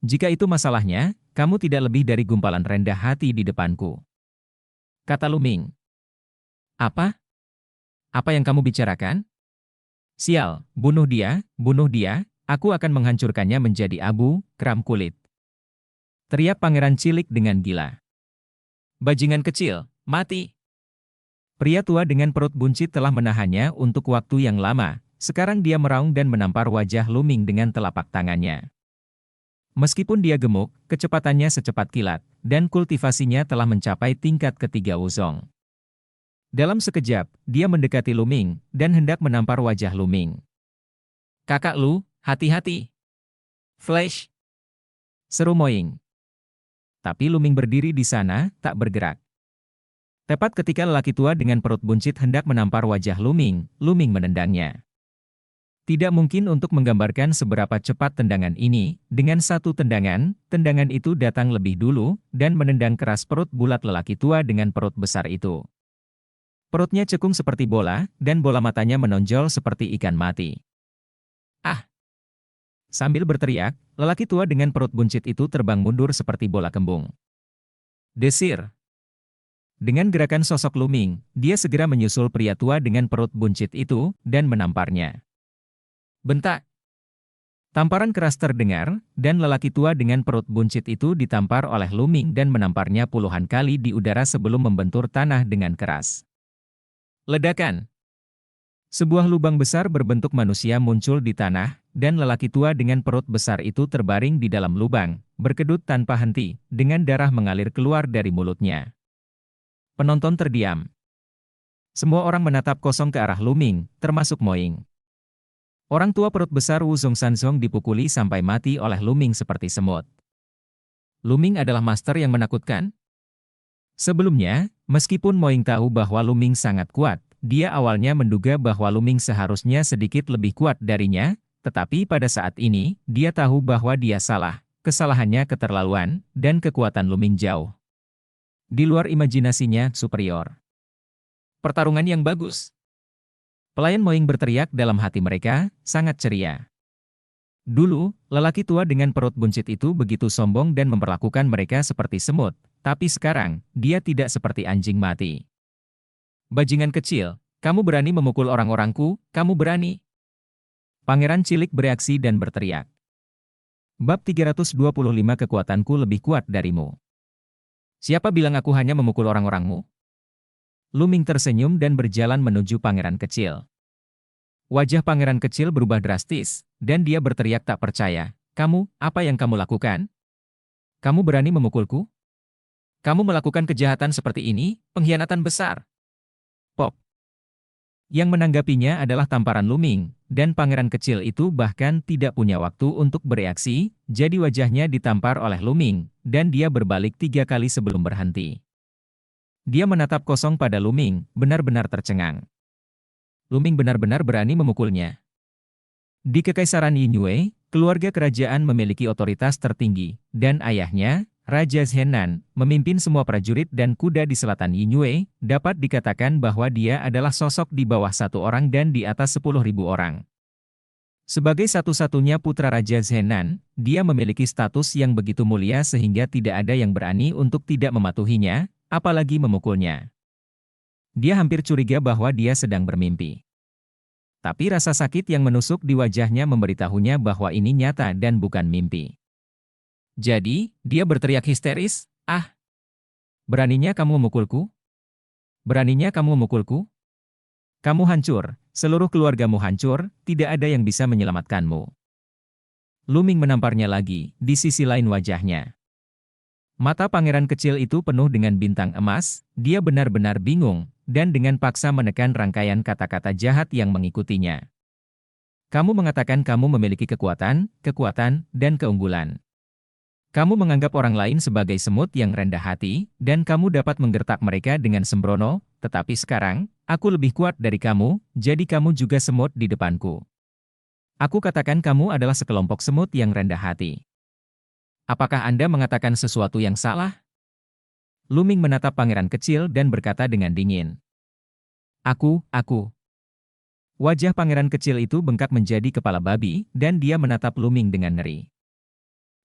Jika itu masalahnya, kamu tidak lebih dari gumpalan rendah hati di depanku. Kata Luming. Apa? Apa yang kamu bicarakan? Sial, bunuh dia, aku akan menghancurkannya menjadi abu, kram kulit. Teriak pangeran cilik dengan gila. Bajingan kecil, mati. Pria tua dengan perut buncit telah menahannya untuk waktu yang lama. Sekarang dia meraung dan menampar wajah Luming dengan telapak tangannya. Meskipun dia gemuk, kecepatannya secepat kilat, dan kultivasinya telah mencapai tingkat ketiga Wuzong. Dalam sekejap, dia mendekati Luming, dan hendak menampar wajah Luming. Kakak Lu, hati-hati. Flash! Seru Moing. Tapi Luming berdiri di sana, tak bergerak. Tepat ketika lelaki tua dengan perut buncit hendak menampar wajah Luming, Luming menendangnya. Tidak mungkin untuk menggambarkan seberapa cepat tendangan ini, dengan satu tendangan itu datang lebih dulu, dan menendang keras perut bulat lelaki tua dengan perut besar itu. Perutnya cekung seperti bola, dan bola matanya menonjol seperti ikan mati. Ah! Sambil berteriak, lelaki tua dengan perut buncit itu terbang mundur seperti bola kembung. Desir! Dengan gerakan sosok Luming, dia segera menyusul pria tua dengan perut buncit itu, dan menamparnya. Bentak! Tamparan keras terdengar, dan lelaki tua dengan perut buncit itu ditampar oleh Luming dan menamparnya puluhan kali di udara sebelum membentur tanah dengan keras. Ledakan! Sebuah lubang besar berbentuk manusia muncul di tanah, dan lelaki tua dengan perut besar itu terbaring di dalam lubang, berkedut tanpa henti, dengan darah mengalir keluar dari mulutnya. Penonton terdiam. Semua orang menatap kosong ke arah Luming, termasuk Moying. Orang tua perut besar Wu Zongsanzong dipukuli sampai mati oleh Luming seperti semut. Luming adalah master yang menakutkan? Sebelumnya, meskipun Moying tahu bahwa Luming sangat kuat, dia awalnya menduga bahwa Luming seharusnya sedikit lebih kuat darinya, tetapi pada saat ini, dia tahu bahwa dia salah. Kesalahannya keterlaluan, dan kekuatan Luming jauh di luar imajinasinya superior. Pertarungan yang bagus. Pelayan Moying berteriak dalam hati mereka, sangat ceria. Dulu, lelaki tua dengan perut buncit itu begitu sombong dan memperlakukan mereka seperti semut, tapi sekarang, dia tidak seperti anjing mati. Bajingan kecil, kamu berani memukul orang-orangku, kamu berani. Pangeran cilik bereaksi dan berteriak. Bab 325 kekuatanku lebih kuat darimu. Siapa bilang aku hanya memukul orang-orangmu? Luming tersenyum dan berjalan menuju pangeran kecil. Wajah pangeran kecil berubah drastis, dan dia berteriak tak percaya. Kamu, apa yang kamu lakukan? Kamu berani memukulku? Kamu melakukan kejahatan seperti ini, pengkhianatan besar. Pop. Yang menanggapinya adalah tamparan Luming, dan pangeran kecil itu bahkan tidak punya waktu untuk bereaksi, jadi wajahnya ditampar oleh Luming, dan dia berbalik 3 kali sebelum berhenti. Dia menatap kosong pada Luming, benar-benar tercengang. Luming benar-benar berani memukulnya. Di Kekaisaran Yingyue, keluarga kerajaan memiliki otoritas tertinggi, dan ayahnya, Raja Zhenan, memimpin semua prajurit dan kuda di selatan Yingyue, dapat dikatakan bahwa dia adalah sosok di bawah 1 orang dan di atas 10.000 orang. Sebagai satu-satunya putra Raja Zhenan, dia memiliki status yang begitu mulia sehingga tidak ada yang berani untuk tidak mematuhinya, apalagi memukulnya. Dia hampir curiga bahwa dia sedang bermimpi. Tapi rasa sakit yang menusuk di wajahnya memberitahunya bahwa ini nyata dan bukan mimpi. Jadi, dia berteriak histeris, "Ah! Beraninya kamu memukulku? Beraninya kamu memukulku? Kamu hancur, seluruh keluargamu hancur, tidak ada yang bisa menyelamatkanmu." Luming menamparnya lagi, di sisi lain wajahnya. Mata pangeran kecil itu penuh dengan bintang emas, dia benar-benar bingung, dan dengan paksa menekan rangkaian kata-kata jahat yang mengikutinya. Kamu mengatakan kamu memiliki kekuatan, dan keunggulan. Kamu menganggap orang lain sebagai semut yang rendah hati, dan kamu dapat menggertak mereka dengan sembrono, tetapi sekarang, aku lebih kuat dari kamu, jadi kamu juga semut di depanku. Aku katakan kamu adalah sekelompok semut yang rendah hati. Apakah Anda mengatakan sesuatu yang salah? Luming menatap pangeran kecil dan berkata dengan dingin. Aku. Wajah pangeran kecil itu bengkak menjadi kepala babi, dan dia menatap Luming dengan ngeri.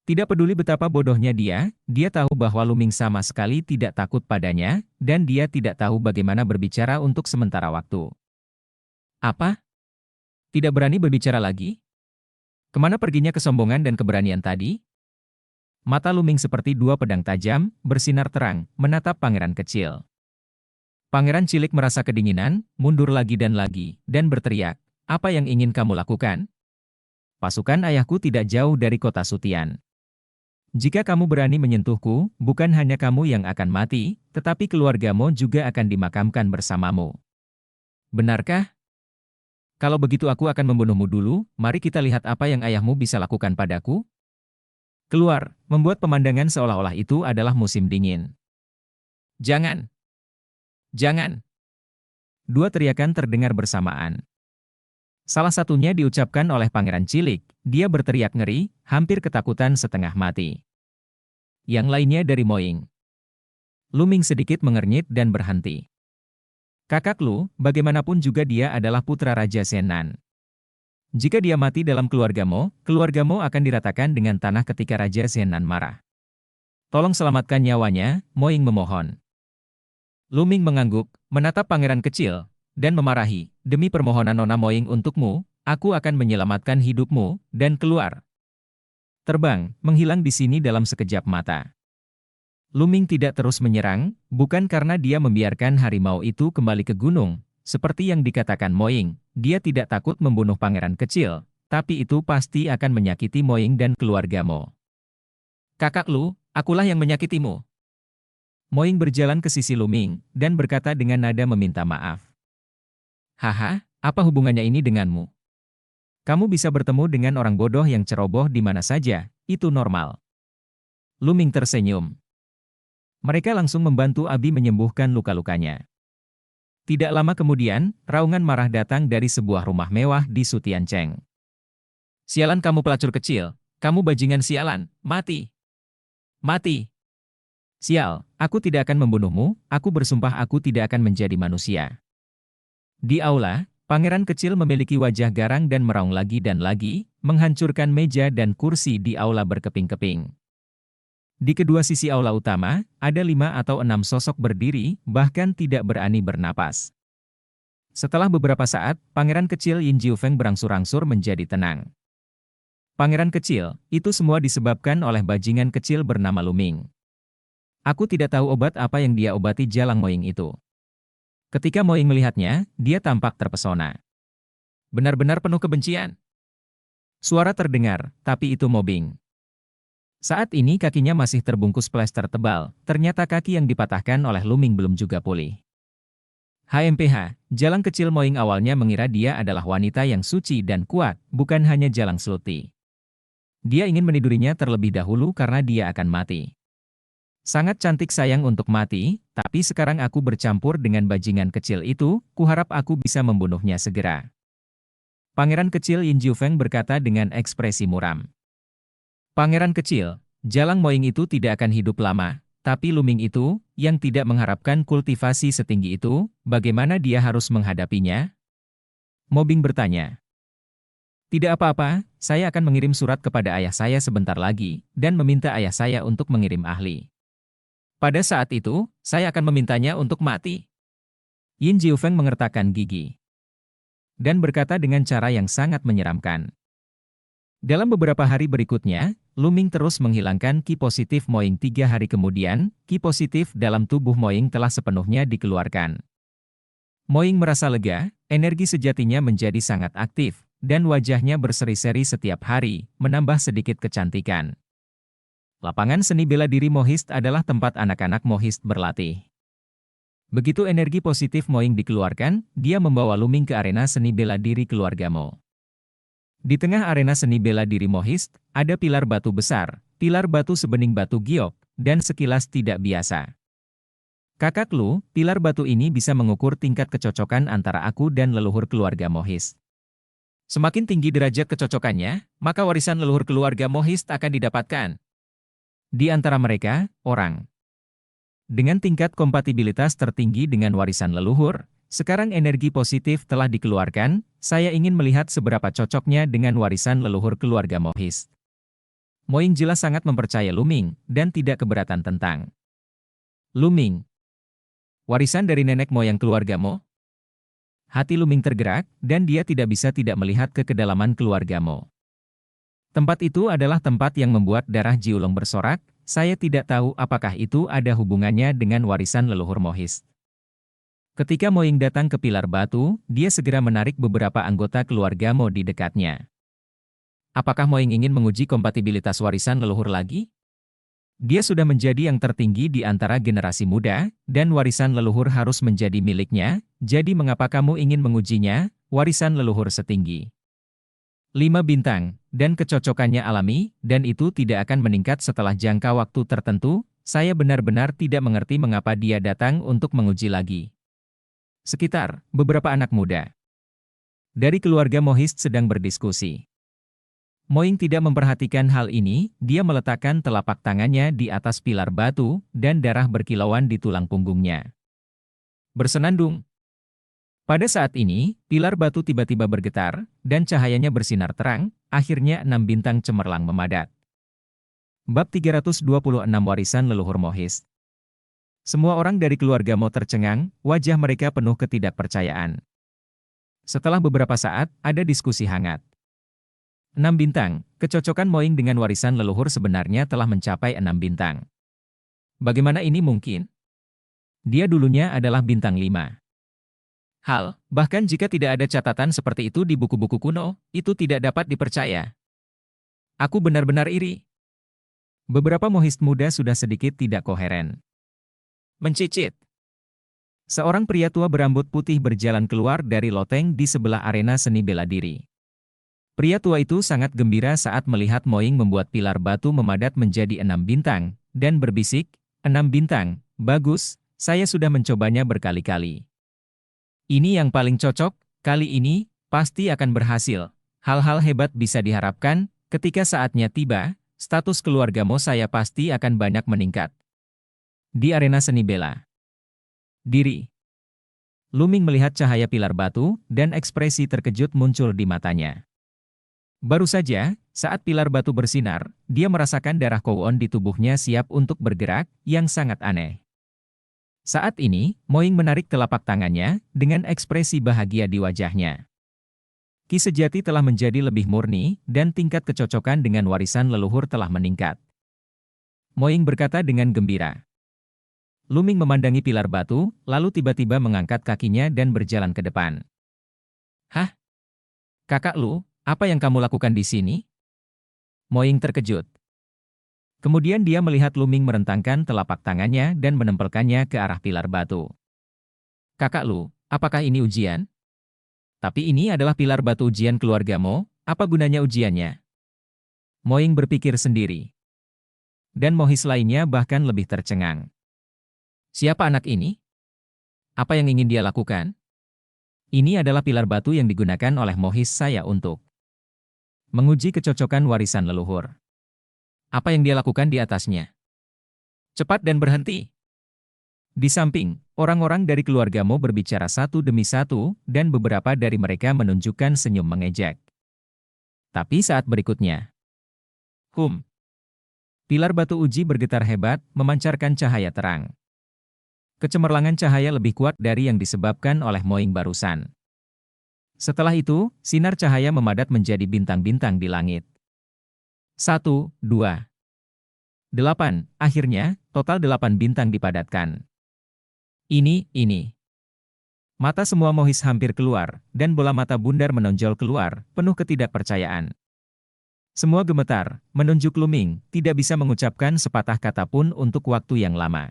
Tidak peduli betapa bodohnya dia tahu bahwa Luming sama sekali tidak takut padanya, dan dia tidak tahu bagaimana berbicara untuk sementara waktu. Apa? Tidak berani berbicara lagi? Kemana perginya kesombongan dan keberanian tadi? Mata Luming seperti 2 pedang tajam, bersinar terang, menatap pangeran kecil. Pangeran cilik merasa kedinginan, mundur lagi, dan berteriak, "Apa yang ingin kamu lakukan? Pasukan ayahku tidak jauh dari kota Sutian. Jika kamu berani menyentuhku, bukan hanya kamu yang akan mati, tetapi keluargamu juga akan dimakamkan bersamamu. Benarkah? Kalau begitu aku akan membunuhmu dulu, mari kita lihat apa yang ayahmu bisa lakukan padaku." Keluar, membuat pemandangan seolah-olah itu adalah musim dingin. Jangan! Jangan! 2 teriakan terdengar bersamaan. Salah satunya diucapkan oleh pangeran cilik, dia berteriak ngeri, hampir ketakutan setengah mati. Yang lainnya dari Moying. Luming sedikit mengernyit dan berhenti. Kakak Lu, bagaimanapun juga dia adalah putra Raja Zhenan. Jika dia mati dalam keluargamu akan diratakan dengan tanah ketika Raja Zhenan marah. Tolong selamatkan nyawanya, Moying memohon. Luming mengangguk, menatap pangeran kecil, dan memarahi, "Demi permohonan Nona Moying untukmu, aku akan menyelamatkan hidupmu, dan keluar." Terbang, menghilang di sini dalam sekejap mata. Luming tidak terus menyerang, bukan karena dia membiarkan harimau itu kembali ke gunung, seperti yang dikatakan Moying, dia tidak takut membunuh pangeran kecil, tapi itu pasti akan menyakiti Moying dan keluargamu. "Kakak Lu, akulah yang menyakitimu." Moing berjalan ke sisi Luming, dan berkata dengan nada meminta maaf. Haha, apa hubungannya ini denganmu? Kamu bisa bertemu dengan orang bodoh yang ceroboh di mana saja, itu normal. Luming tersenyum. Mereka langsung membantu Abi menyembuhkan luka-lukanya. Tidak lama kemudian, raungan marah datang dari sebuah rumah mewah di Sutiancheng. Sialan kamu pelacur kecil, kamu bajingan sialan, mati! Mati! Sial, aku tidak akan membunuhmu, aku bersumpah aku tidak akan menjadi manusia. Di aula, pangeran kecil memiliki wajah garang dan meraung lagi dan lagi, menghancurkan meja dan kursi di aula berkeping-keping. Di kedua sisi aula utama, ada 5 atau 6 sosok berdiri, bahkan tidak berani bernapas. Setelah beberapa saat, pangeran kecil Yin Jiufeng berangsur-angsur menjadi tenang. Pangeran kecil, itu semua disebabkan oleh bajingan kecil bernama Luming. Aku tidak tahu obat apa yang dia obati Jalang Moying itu. Ketika Moying melihatnya, dia tampak terpesona. Benar-benar penuh kebencian. Suara terdengar, tapi itu mobbing. Saat ini kakinya masih terbungkus plester tebal, ternyata kaki yang dipatahkan oleh Luming belum juga pulih. HMPH, Jalang kecil Moying awalnya mengira dia adalah wanita yang suci dan kuat, bukan hanya Jalang Sluti. Dia ingin menidurinya terlebih dahulu karena dia akan mati. Sangat cantik sayang untuk mati, tapi sekarang aku bercampur dengan bajingan kecil itu, kuharap aku bisa membunuhnya segera. Pangeran kecil Yin Jiufeng berkata dengan ekspresi muram. Pangeran kecil, Jalang Moying itu tidak akan hidup lama, tapi Luming itu, yang tidak mengharapkan kultivasi setinggi itu, bagaimana dia harus menghadapinya? Mobbing bertanya. Tidak apa-apa, saya akan mengirim surat kepada ayah saya sebentar lagi, dan meminta ayah saya untuk mengirim ahli. Pada saat itu, saya akan memintanya untuk mati. Yin Jiufeng mengertakkan gigi. Dan berkata dengan cara yang sangat menyeramkan. Dalam beberapa hari berikutnya, Luming terus menghilangkan ki positif Moying. 3 hari kemudian, ki positif dalam tubuh Moying telah sepenuhnya dikeluarkan. Moying merasa lega, energi sejatinya menjadi sangat aktif, dan wajahnya berseri-seri setiap hari, menambah sedikit kecantikan. Lapangan seni bela diri Mohist adalah tempat anak-anak Mohist berlatih. Begitu energi positif Moying dikeluarkan, dia membawa Luming ke arena seni bela diri keluarga Mo. Di tengah arena seni bela diri Mohist, ada pilar batu besar, pilar batu sebening batu giok, dan sekilas tidak biasa. Kakak Lu, pilar batu ini bisa mengukur tingkat kecocokan antara aku dan leluhur keluarga Mohist. Semakin tinggi derajat kecocokannya, maka warisan leluhur keluarga Mohist akan didapatkan. Di antara mereka, orang dengan tingkat kompatibilitas tertinggi dengan warisan leluhur, sekarang energi positif telah dikeluarkan, saya ingin melihat seberapa cocoknya dengan warisan leluhur keluarga Mohist. Moying jelas sangat mempercaya Luming, dan tidak keberatan tentang Luming. Warisan dari nenek moyang keluarga Mo? Hati Luming tergerak, dan dia tidak bisa tidak melihat ke kedalaman keluarga Mo. Tempat itu adalah tempat yang membuat darah Jiulong bersorak, saya tidak tahu apakah itu ada hubungannya dengan warisan leluhur Mohist. Ketika Moying datang ke pilar batu, dia segera menarik beberapa anggota keluarga Mo di dekatnya. Apakah Moying ingin menguji kompatibilitas warisan leluhur lagi? Dia sudah menjadi yang tertinggi di antara generasi muda, dan warisan leluhur harus menjadi miliknya, jadi mengapa kamu ingin mengujinya, warisan leluhur setinggi 5 bintang, dan kecocokannya alami, dan itu tidak akan meningkat setelah jangka waktu tertentu, saya benar-benar tidak mengerti mengapa dia datang untuk menguji lagi. Sekitar, beberapa anak muda dari keluarga Mohist sedang berdiskusi. Moying tidak memperhatikan hal ini, dia meletakkan telapak tangannya di atas pilar batu, dan darah berkilauan di tulang punggungnya. Bersenandung. Pada saat ini, pilar batu tiba-tiba bergetar, dan cahayanya bersinar terang, akhirnya 6 bintang cemerlang memadat. Bab 326 Warisan Leluhur Mohist. Semua orang dari keluarga Mo tercengang, wajah mereka penuh ketidakpercayaan. Setelah beberapa saat, ada diskusi hangat. 6 bintang, kecocokan Moying dengan warisan leluhur sebenarnya telah mencapai 6 bintang. Bagaimana ini mungkin? Dia dulunya adalah bintang 5. Bahkan jika tidak ada catatan seperti itu di buku-buku kuno, itu tidak dapat dipercaya. Aku benar-benar iri. Beberapa Mohist muda sudah sedikit tidak koheren. Mencicit. Seorang pria tua berambut putih berjalan keluar dari loteng di sebelah arena seni bela diri. Pria tua itu sangat gembira saat melihat Moing membuat pilar batu memadat menjadi 6 bintang, dan berbisik, 6 bintang, bagus, saya sudah mencobanya berkali-kali. Ini yang paling cocok, kali ini, pasti akan berhasil. Hal-hal hebat bisa diharapkan, ketika saatnya tiba, status keluarga Mo saya pasti akan banyak meningkat. Di arena seni bela diri, Luming melihat cahaya pilar batu, dan ekspresi terkejut muncul di matanya. Baru saja, saat pilar batu bersinar, dia merasakan darah Kowon di tubuhnya siap untuk bergerak, yang sangat aneh. Saat ini, Moing menarik telapak tangannya, dengan ekspresi bahagia di wajahnya. Ki sejati telah menjadi lebih murni, dan tingkat kecocokan dengan warisan leluhur telah meningkat. Moing berkata dengan gembira. Luming memandangi pilar batu, lalu tiba-tiba mengangkat kakinya dan berjalan ke depan. Hah? Kakak Lu, apa yang kamu lakukan di sini? Moing terkejut. Kemudian dia melihat Luming merentangkan telapak tangannya dan menempelkannya ke arah pilar batu. Kakak Lu, apakah ini ujian? Tapi ini adalah pilar batu ujian keluarga Mo, apa gunanya ujiannya? Moing berpikir sendiri. Dan Mohis lainnya bahkan lebih tercengang. Siapa anak ini? Apa yang ingin dia lakukan? Ini adalah pilar batu yang digunakan oleh Mohis saya untuk menguji kecocokan warisan leluhur. Apa yang dia lakukan di atasnya? Cepat dan berhenti. Di samping, orang-orang dari keluarga Mo berbicara satu demi satu, dan beberapa dari mereka menunjukkan senyum mengejek. Tapi saat berikutnya, pilar batu uji bergetar hebat, memancarkan cahaya terang. Kecemerlangan cahaya lebih kuat dari yang disebabkan oleh Moing barusan. Setelah itu, sinar cahaya memadat menjadi bintang-bintang di langit. 1, 2, 8, akhirnya, total 8 bintang dipadatkan. Ini. Mata semua Mohis hampir keluar, dan bola mata bundar menonjol keluar, penuh ketidakpercayaan. Semua gemetar, menunjuk Luming, tidak bisa mengucapkan sepatah kata pun untuk waktu yang lama.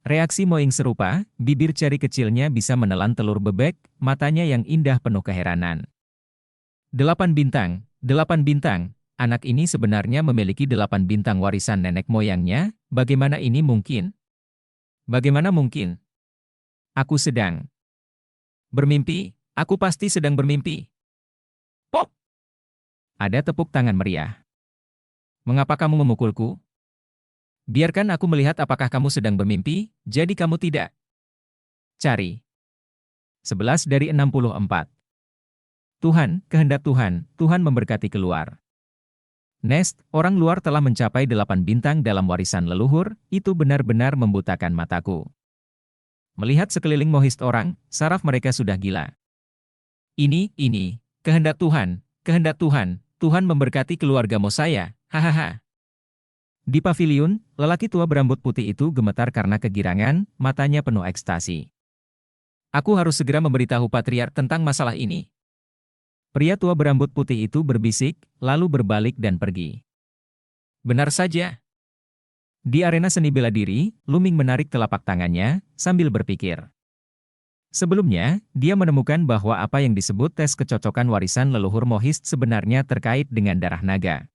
Reaksi Moing serupa, bibir jari kecilnya bisa menelan telur bebek, matanya yang indah penuh keheranan. 8 bintang, 8 bintang, anak ini sebenarnya memiliki 8 bintang warisan nenek moyangnya, bagaimana ini mungkin? Bagaimana mungkin? Aku sedang bermimpi, aku pasti sedang bermimpi. Pop! Ada tepuk tangan meriah. Mengapa kamu memukulku? Biarkan aku melihat apakah kamu sedang bermimpi, jadi kamu tidak. Cari. 11 dari 64. Tuhan, kehendak Tuhan, Tuhan memberkati keluar. Nest, orang luar telah mencapai 8 bintang dalam warisan leluhur, itu benar-benar membutakan mataku. Melihat sekeliling Mohis orang, saraf mereka sudah gila. Ini, kehendak Tuhan, Tuhan memberkati keluarga Mo saya, hahaha. Di paviliun, lelaki tua berambut putih itu gemetar karena kegirangan, matanya penuh ekstasi. Aku harus segera memberitahu Patriark tentang masalah ini. Pria tua berambut putih itu berbisik, lalu berbalik dan pergi. Benar saja. Di arena seni bela diri, Luming menarik telapak tangannya, sambil berpikir. Sebelumnya, dia menemukan bahwa apa yang disebut tes kecocokan warisan leluhur Mohis sebenarnya terkait dengan darah naga.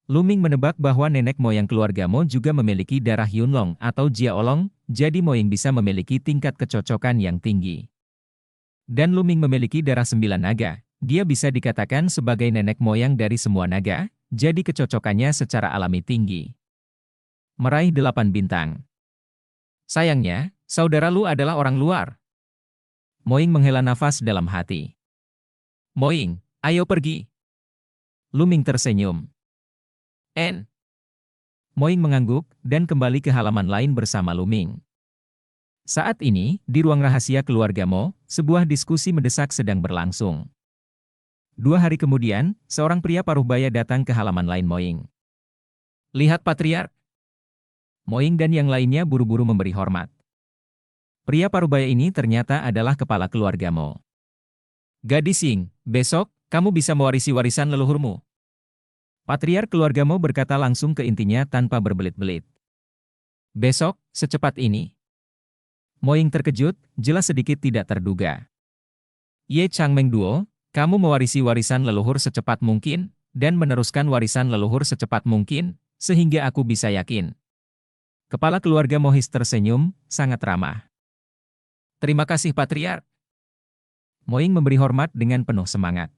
Luming menebak bahwa nenek moyang keluarga Mo juga memiliki darah Yunlong atau Jiaolong, jadi Moing bisa memiliki tingkat kecocokan yang tinggi. Dan Luming memiliki darah 9 naga, dia bisa dikatakan sebagai nenek moyang dari semua naga, jadi kecocokannya secara alami tinggi. Meraih 8 bintang. Sayangnya, saudara Lu adalah orang luar. Moing menghela nafas dalam hati. Moing, ayo pergi. Luming tersenyum. Moing mengangguk, dan kembali ke halaman lain bersama Luming. Saat ini, di ruang rahasia keluarga Mo, sebuah diskusi mendesak sedang berlangsung. 2 hari kemudian, seorang pria paruh baya datang ke halaman lain Moing. Lihat Patriark. Moing dan yang lainnya buru-buru memberi hormat. Pria paruh baya ini ternyata adalah kepala keluarga Mo. Gadis Ying, besok, kamu bisa mewarisi warisan leluhurmu. Patriark keluarga Mo berkata langsung ke intinya tanpa berbelit-belit. Besok, secepat ini. Moying terkejut, jelas sedikit tidak terduga. Ye Changmeng Duo, kamu mewarisi warisan leluhur secepat mungkin, dan meneruskan warisan leluhur secepat mungkin, sehingga aku bisa yakin. Kepala keluarga Mohis tersenyum, sangat ramah. Terima kasih Patriark. Moying memberi hormat dengan penuh semangat.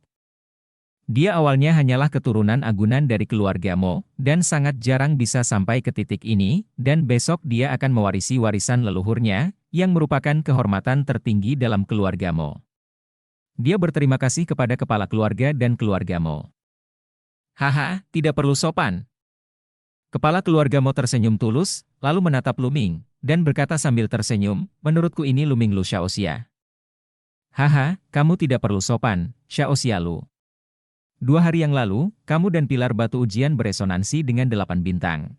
Dia awalnya hanyalah keturunan agunan dari keluarga Mo, dan sangat jarang bisa sampai ke titik ini, dan besok dia akan mewarisi warisan leluhurnya, yang merupakan kehormatan tertinggi dalam keluarga Mo. Dia berterima kasih kepada kepala keluarga dan keluarga Mo. Haha, tidak perlu sopan. Kepala keluarga Mo tersenyum tulus, lalu menatap Luming, dan berkata sambil tersenyum, menurutku ini Luming Lu Xiaoxia. Haha, kamu tidak perlu sopan, Xiaoxia Lu. 2 hari yang lalu, kamu dan pilar batu ujian beresonansi dengan 8 bintang.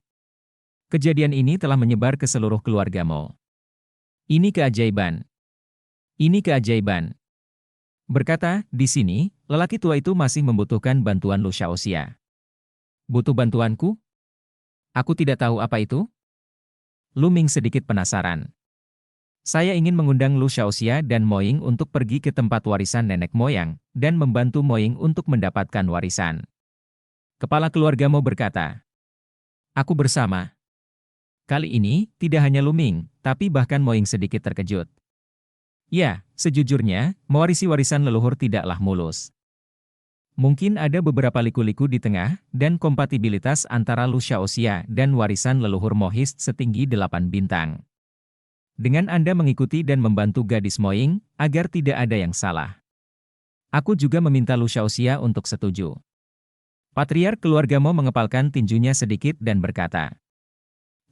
Kejadian ini telah menyebar ke seluruh keluarga Mo. Ini keajaiban. Ini keajaiban. Berkata, di sini, lelaki tua itu masih membutuhkan bantuan Lu Xiaoxia. Butuh bantuanku? Aku tidak tahu apa itu? Luming sedikit penasaran. Saya ingin mengundang Lu Xiaoxia dan Moying untuk pergi ke tempat warisan nenek moyang, dan membantu Moying untuk mendapatkan warisan. Kepala keluarga Mo berkata, aku bersama. Kali ini, tidak hanya Luming, tapi bahkan Moying sedikit terkejut. Ya, sejujurnya, mewarisi warisan leluhur tidaklah mulus. Mungkin ada beberapa liku-liku di tengah, dan kompatibilitas antara Lu Xiaoxia dan warisan leluhur Mohis setinggi 8 bintang. Dengan Anda mengikuti dan membantu gadis Moying, agar tidak ada yang salah. Aku juga meminta Lu Xiaoxia untuk setuju. Patriark keluarga Mo mengepalkan tinjunya sedikit dan berkata,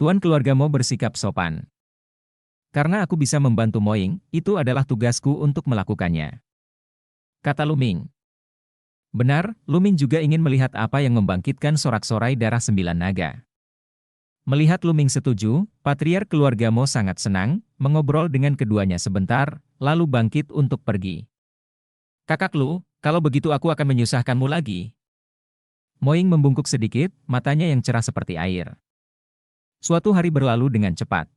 Tuan keluarga Mo bersikap sopan. Karena aku bisa membantu Moying, itu adalah tugasku untuk melakukannya. Kata Luming. Benar, Luming juga ingin melihat apa yang membangkitkan sorak-sorai darah 9 naga. Melihat Luming setuju, Patriark keluarga Mo sangat senang, mengobrol dengan keduanya sebentar, lalu bangkit untuk pergi. Kakak Lu, kalau begitu aku akan menyusahkanmu lagi. Moying membungkuk sedikit, matanya yang cerah seperti air. Suatu hari berlalu dengan cepat.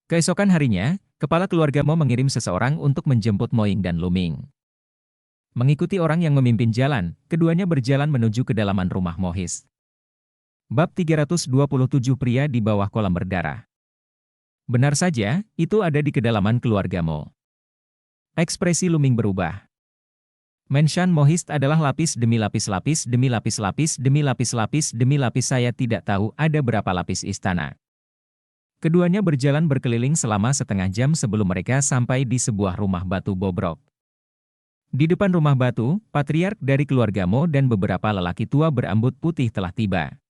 Keesokan harinya, kepala keluarga Mo mengirim seseorang untuk menjemput Moying dan Luming. Mengikuti orang yang memimpin jalan, keduanya berjalan menuju kedalaman rumah Mohis. Bab 327 Pria di bawah kolam berdarah. Benar saja, itu ada di kedalaman keluarga Mo. Ekspresi Luming berubah. Menshan Mohis adalah lapis demi lapis-lapis demi lapis-lapis demi lapis-lapis demi lapis. Saya tidak tahu ada berapa lapis istana. Keduanya berjalan berkeliling selama setengah jam sebelum mereka sampai di sebuah rumah batu bobrok. Di depan rumah batu, patriark dari keluarga Mo dan beberapa lelaki tua berambut putih telah tiba.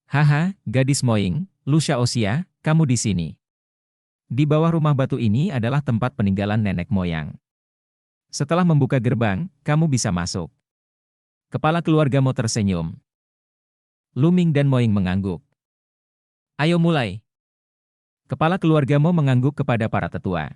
Haha, gadis Moying, Lu Xiaoxia, kamu di sini. Di bawah rumah batu ini adalah tempat peninggalan nenek moyang. Setelah membuka gerbang, kamu bisa masuk. Kepala keluarga Mo tersenyum. Luming dan Moying mengangguk. Ayo mulai. Kepala keluarga Mo mengangguk kepada para tetua.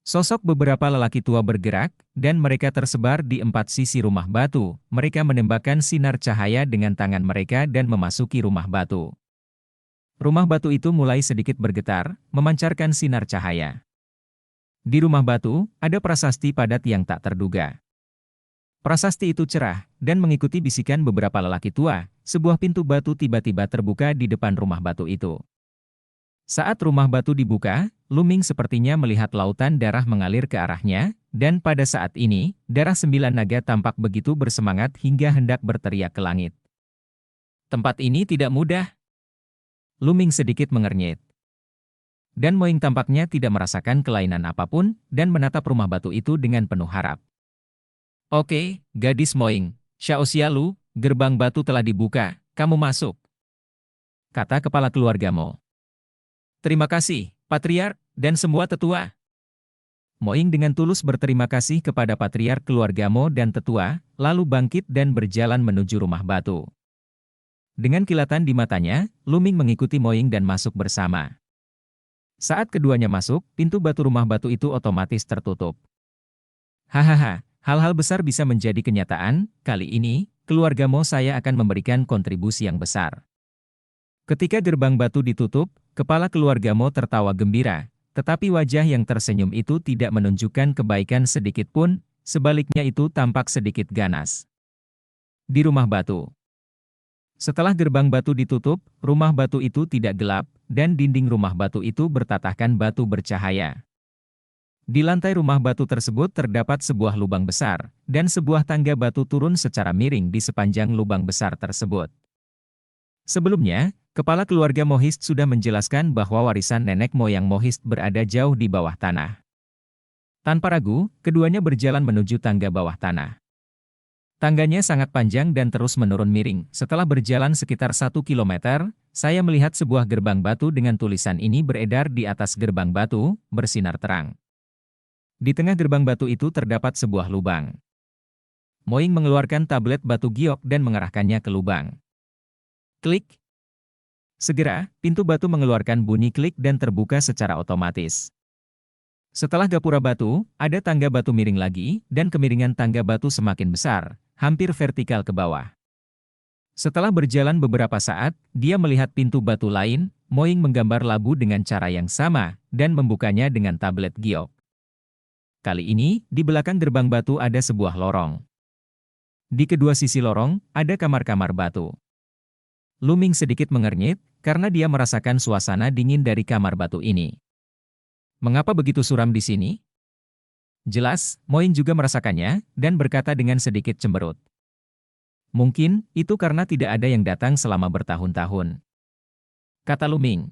Sosok beberapa lelaki tua bergerak, dan mereka tersebar di 4 sisi rumah batu. Mereka menembakkan sinar cahaya dengan tangan mereka dan memasuki rumah batu. Rumah batu itu mulai sedikit bergetar, memancarkan sinar cahaya. Di rumah batu, ada prasasti padat yang tak terduga. Prasasti itu cerah, dan mengikuti bisikan beberapa lelaki tua, sebuah pintu batu tiba-tiba terbuka di depan rumah batu itu. Saat rumah batu dibuka, Luming sepertinya melihat lautan darah mengalir ke arahnya, dan pada saat ini, darah 9 naga tampak begitu bersemangat hingga hendak berteriak ke langit. Tempat ini tidak mudah. Luming sedikit mengernyit. Dan Moying tampaknya tidak merasakan kelainan apapun, dan menatap rumah batu itu dengan penuh harap. Oke, gadis Moying, Xiaoxia Lu, gerbang batu telah dibuka, kamu masuk. Kata kepala keluarga Mo. Terima kasih, Patriark, dan semua tetua. Moying dengan tulus berterima kasih kepada Patriark keluarga Mo dan tetua, lalu bangkit dan berjalan menuju rumah batu. Dengan kilatan di matanya, Luming mengikuti Moying dan masuk bersama. Saat keduanya masuk, pintu batu rumah batu itu otomatis tertutup. Hahaha, hal-hal besar bisa menjadi kenyataan, kali ini, keluarga Mo saya akan memberikan kontribusi yang besar. Ketika gerbang batu ditutup, kepala keluarga Mo tertawa gembira, tetapi wajah yang tersenyum itu tidak menunjukkan kebaikan sedikit pun, sebaliknya itu tampak sedikit ganas. Di rumah batu. Setelah gerbang batu ditutup, rumah batu itu tidak gelap, dan dinding rumah batu itu bertatahkan batu bercahaya. Di lantai rumah batu tersebut terdapat sebuah lubang besar, dan sebuah tangga batu turun secara miring di sepanjang lubang besar tersebut. Sebelumnya, kepala keluarga Mohist sudah menjelaskan bahwa warisan nenek moyang Mohist berada jauh di bawah tanah. Tanpa ragu, keduanya berjalan menuju tangga bawah tanah. Tangganya sangat panjang dan terus menurun miring. Setelah berjalan sekitar 1 kilometer, saya melihat sebuah gerbang batu dengan tulisan ini beredar di atas gerbang batu, bersinar terang. Di tengah gerbang batu itu terdapat sebuah lubang. Moing mengeluarkan tablet batu giok dan mengarahkannya ke lubang. Klik. Segera, pintu batu mengeluarkan bunyi klik dan terbuka secara otomatis. Setelah gapura batu, ada tangga batu miring lagi, dan kemiringan tangga batu semakin besar, hampir vertikal ke bawah. Setelah berjalan beberapa saat, dia melihat pintu batu lain. Moing menggambar labu dengan cara yang sama, dan membukanya dengan tablet giok. Kali ini, di belakang gerbang batu ada sebuah lorong. Di kedua sisi lorong, ada kamar-kamar batu. Luming sedikit mengernyit, karena dia merasakan suasana dingin dari kamar batu ini. Mengapa begitu suram di sini? Jelas, Moing juga merasakannya, dan berkata dengan sedikit cemberut. Mungkin, itu karena tidak ada yang datang selama bertahun-tahun. Kata Luming.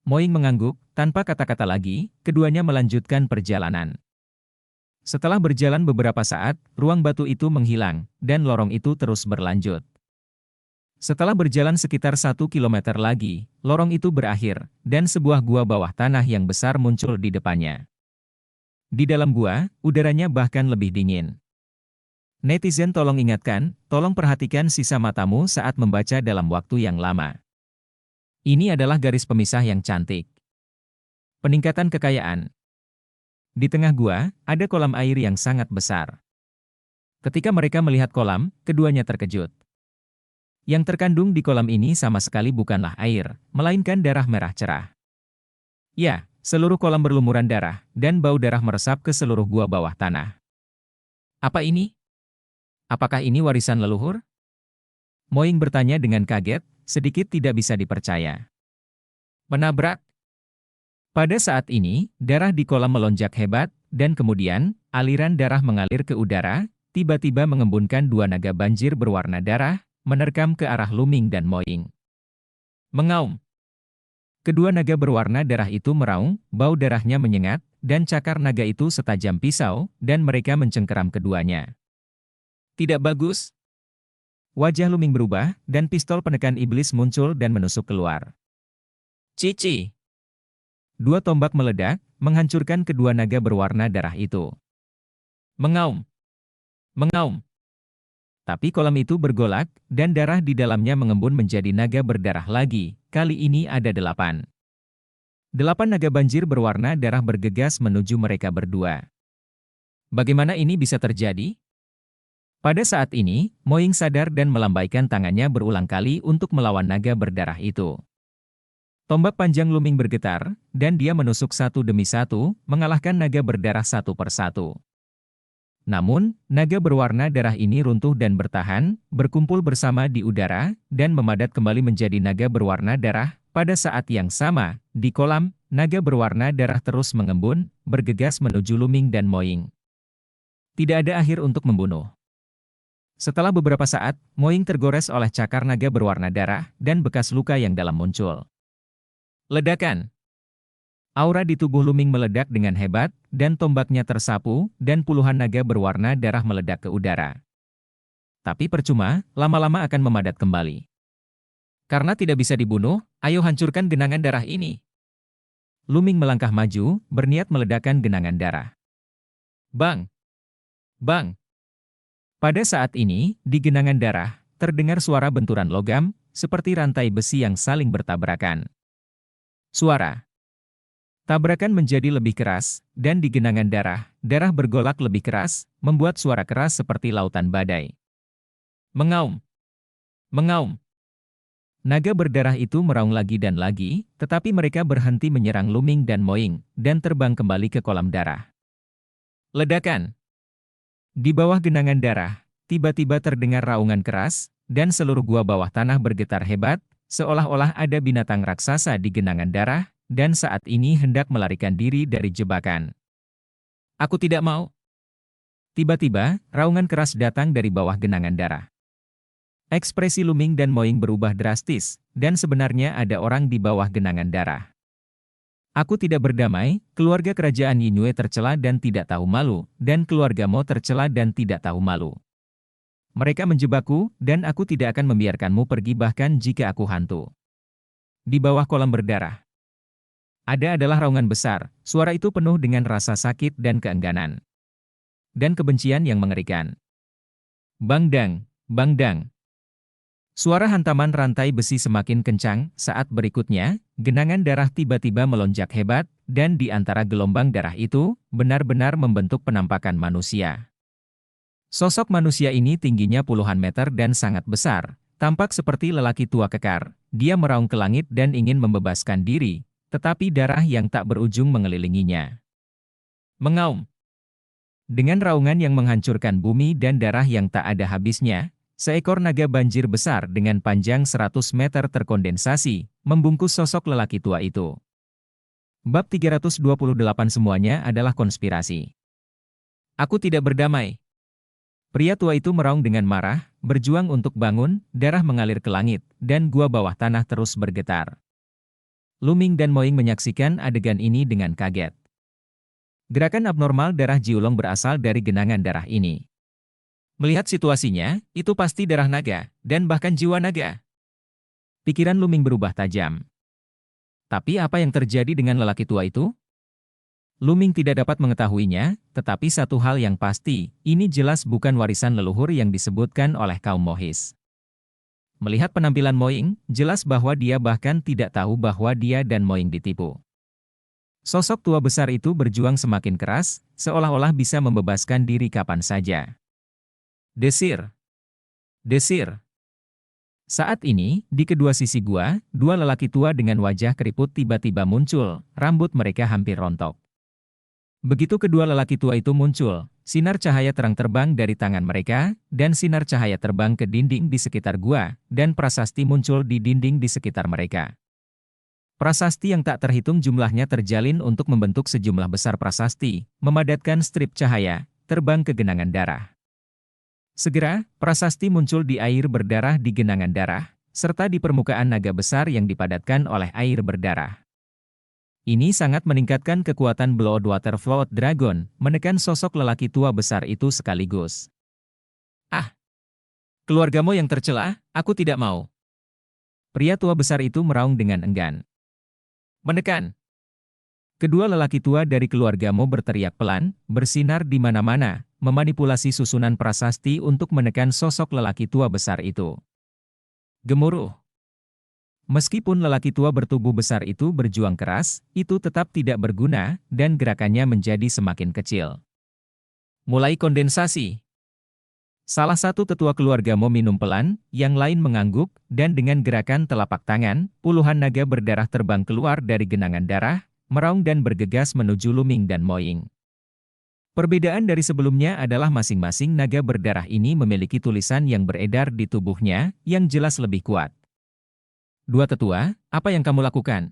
Moing mengangguk, tanpa kata-kata lagi, keduanya melanjutkan perjalanan. Setelah berjalan beberapa saat, ruang batu itu menghilang, dan lorong itu terus berlanjut. Setelah berjalan sekitar 1 kilometer lagi, lorong itu berakhir, dan sebuah gua bawah tanah yang besar muncul di depannya. Di dalam gua, udaranya bahkan lebih dingin. Netizen tolong ingatkan, tolong perhatikan sisa matamu saat membaca dalam waktu yang lama. Ini adalah garis pemisah yang cantik. Peningkatan kekayaan. Di tengah gua, ada kolam air yang sangat besar. Ketika mereka melihat kolam, keduanya terkejut. Yang terkandung di kolam ini sama sekali bukanlah air, melainkan darah merah cerah. Ya, seluruh kolam berlumuran darah, dan bau darah meresap ke seluruh gua bawah tanah. Apa ini? Apakah ini warisan leluhur? Moing bertanya dengan kaget, sedikit tidak bisa dipercaya. Menabrak. Pada saat ini, darah di kolam melonjak hebat, dan kemudian, aliran darah mengalir ke udara, tiba-tiba mengembunkan dua naga banjir berwarna darah, menerkam ke arah Luming dan Moing. Mengaum. Kedua naga berwarna darah itu meraung, bau darahnya menyengat, dan cakar naga itu setajam pisau, dan mereka mencengkeram keduanya. Tidak bagus. Wajah Luming berubah, dan pistol penekan iblis muncul dan menusuk keluar. Cici. Dua tombak meledak, menghancurkan kedua naga berwarna darah itu. Mengaum. Mengaum. Tapi kolam itu bergolak, dan darah di dalamnya mengembun menjadi naga berdarah lagi. Kali ini ada 8. 8 naga banjir berwarna darah bergegas menuju mereka berdua. Bagaimana ini bisa terjadi? Pada saat ini, Moing sadar dan melambaikan tangannya berulang kali untuk melawan naga berdarah itu. Tombak panjang Luming bergetar, dan dia menusuk satu demi satu, mengalahkan naga berdarah satu persatu. Namun, naga berwarna darah ini runtuh dan bertahan, berkumpul bersama di udara, dan memadat kembali menjadi naga berwarna darah. Pada saat yang sama, di kolam, naga berwarna darah terus mengembun, bergegas menuju Luming dan Moing. Tidak ada akhir untuk membunuh. Setelah beberapa saat, Moing tergores oleh cakar naga berwarna darah, dan bekas luka yang dalam muncul. Ledakan. Aura di tubuh Luming meledak dengan hebat, dan tombaknya tersapu, dan puluhan naga berwarna darah meledak ke udara. Tapi percuma, lama-lama akan memadat kembali. Karena tidak bisa dibunuh, ayo hancurkan genangan darah ini. Luming melangkah maju, berniat meledakkan genangan darah. Bang! Bang! Pada saat ini, di genangan darah, terdengar suara benturan logam, seperti rantai besi yang saling bertabrakan. Suara. Tabrakan menjadi lebih keras, dan di genangan darah, darah bergolak lebih keras, membuat suara keras seperti lautan badai. Mengaum. Mengaum. Naga berdarah itu meraung lagi dan lagi, tetapi mereka berhenti menyerang Luming dan Moing, dan terbang kembali ke kolam darah. Ledakan. Di bawah genangan darah, tiba-tiba terdengar raungan keras, dan seluruh gua bawah tanah bergetar hebat, seolah-olah ada binatang raksasa di genangan darah, dan saat ini hendak melarikan diri dari jebakan. Aku tidak mau. Tiba-tiba, raungan keras datang dari bawah genangan darah. Ekspresi Luming dan Moing berubah drastis, dan sebenarnya ada orang di bawah genangan darah. Aku tidak berdamai, keluarga kerajaan Yinue tercela dan tidak tahu malu, dan keluarga Mo tercela dan tidak tahu malu. Mereka menjebakku, dan aku tidak akan membiarkanmu pergi bahkan jika aku hantu. Di bawah kolam berdarah. Ada adalah raungan besar, suara itu penuh dengan rasa sakit dan keengganan. Dan kebencian yang mengerikan. Bang dang, bang dang. Suara hantaman rantai besi semakin kencang, saat berikutnya, genangan darah tiba-tiba melonjak hebat, dan di antara gelombang darah itu, benar-benar membentuk penampakan manusia. Sosok manusia ini tingginya puluhan meter dan sangat besar, tampak seperti lelaki tua kekar. Dia meraung ke langit dan ingin membebaskan diri, tetapi darah yang tak berujung mengelilinginya. Mengaum. Dengan raungan yang menghancurkan bumi dan darah yang tak ada habisnya, seekor naga banjir besar dengan panjang 100 meter terkondensasi, membungkus sosok lelaki tua itu. Bab 328 semuanya adalah konspirasi. Aku tidak berdamai. Pria tua itu meraung dengan marah, berjuang untuk bangun, darah mengalir ke langit, dan gua bawah tanah terus bergetar. Luming dan Moing menyaksikan adegan ini dengan kaget. Gerakan abnormal darah Jiulong berasal dari genangan darah ini. Melihat situasinya, itu pasti darah naga, dan bahkan jiwa naga. Pikiran Luming berubah tajam. Tapi apa yang terjadi dengan lelaki tua itu? Luming tidak dapat mengetahuinya, tetapi satu hal yang pasti, ini jelas bukan warisan leluhur yang disebutkan oleh kaum Mohis. Melihat penampilan Moing, jelas bahwa dia bahkan tidak tahu bahwa dia dan Moing ditipu. Sosok tua besar itu berjuang semakin keras, seolah-olah bisa membebaskan diri kapan saja. Desir. Desir. Saat ini, di kedua sisi gua, dua lelaki tua dengan wajah keriput tiba-tiba muncul, rambut mereka hampir rontok. Begitu kedua lelaki tua itu muncul, sinar cahaya terang terbang dari tangan mereka, dan sinar cahaya terbang ke dinding di sekitar gua, dan prasasti muncul di dinding di sekitar mereka. Prasasti yang tak terhitung jumlahnya terjalin untuk membentuk sejumlah besar prasasti, memadatkan strip cahaya, terbang ke genangan darah. Segera, prasasti muncul di air berdarah di genangan darah, serta di permukaan naga besar yang dipadatkan oleh air berdarah. Ini sangat meningkatkan kekuatan Blood Water Float Dragon, menekan sosok lelaki tua besar itu sekaligus. Ah! Keluargamu yang tercela, aku tidak mau. Pria tua besar itu meraung dengan enggan. Menekan! Kedua lelaki tua dari keluargamu berteriak pelan, bersinar di mana-mana, memanipulasi susunan prasasti untuk menekan sosok lelaki tua besar itu. Gemuruh. Meskipun lelaki tua bertubuh besar itu berjuang keras, itu tetap tidak berguna, dan gerakannya menjadi semakin kecil. Mulai kondensasi. Salah satu tetua keluargamu minum pelan, yang lain mengangguk, dan dengan gerakan telapak tangan, puluhan naga berdarah terbang keluar dari genangan darah, meraung dan bergegas menuju Luming dan Moing. Perbedaan dari sebelumnya adalah masing-masing naga berdarah ini memiliki tulisan yang beredar di tubuhnya, yang jelas lebih kuat. Dua tetua, apa yang kamu lakukan?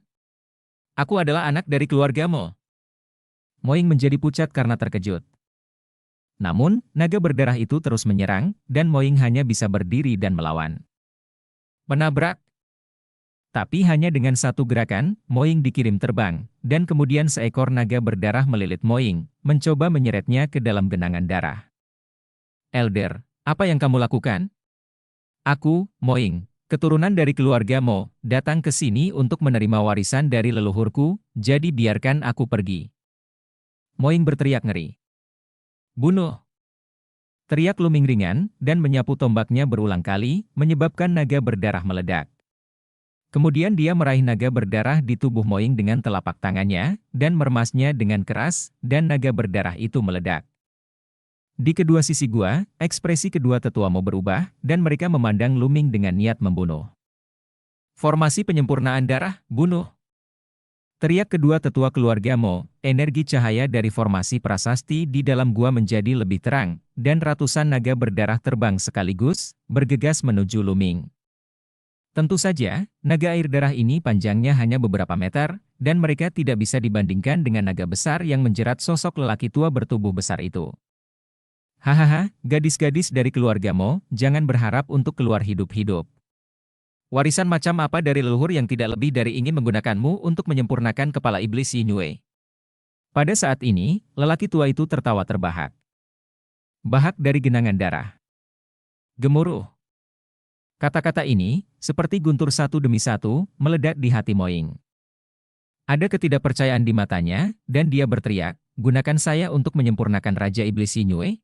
Aku adalah anak dari keluargamu. Moing menjadi pucat karena terkejut. Namun, naga berdarah itu terus menyerang, dan Moing hanya bisa berdiri dan melawan. Menabrak. Tapi hanya dengan satu gerakan, Moing dikirim terbang, dan kemudian seekor naga berdarah melilit Moing, mencoba menyeretnya ke dalam genangan darah. Elder, apa yang kamu lakukan? Aku, Moing, keturunan dari keluarga Mo, datang ke sini untuk menerima warisan dari leluhurku, jadi biarkan aku pergi. Moing berteriak ngeri. Bunuh! Teriak Luming ringan, dan menyapu tombaknya berulang kali, menyebabkan naga berdarah meledak. Kemudian dia meraih naga berdarah di tubuh Moing dengan telapak tangannya, dan meremasnya dengan keras, dan naga berdarah itu meledak. Di kedua sisi gua, ekspresi kedua tetua Mo berubah, dan mereka memandang Luming dengan niat membunuh. Formasi penyempurnaan darah, bunuh. Teriak kedua tetua keluarga Mo, energi cahaya dari formasi prasasti di dalam gua menjadi lebih terang, dan ratusan naga berdarah terbang sekaligus, bergegas menuju Luming. Tentu saja, naga air darah ini panjangnya hanya beberapa meter, dan mereka tidak bisa dibandingkan dengan naga besar yang menjerat sosok lelaki tua bertubuh besar itu. Hahaha, gadis-gadis dari keluarga Mo, jangan berharap untuk keluar hidup-hidup. Warisan macam apa dari leluhur yang tidak lebih dari ingin menggunakanmu untuk menyempurnakan kepala iblis Yinue? Pada saat ini, lelaki tua itu tertawa terbahak. Bahak dari genangan darah. Gemuruh. Kata-kata ini, seperti guntur satu demi satu, meledak di hati Moying. Ada ketidakpercayaan di matanya, dan dia berteriak, gunakan saya untuk menyempurnakan Raja Iblis Yinue?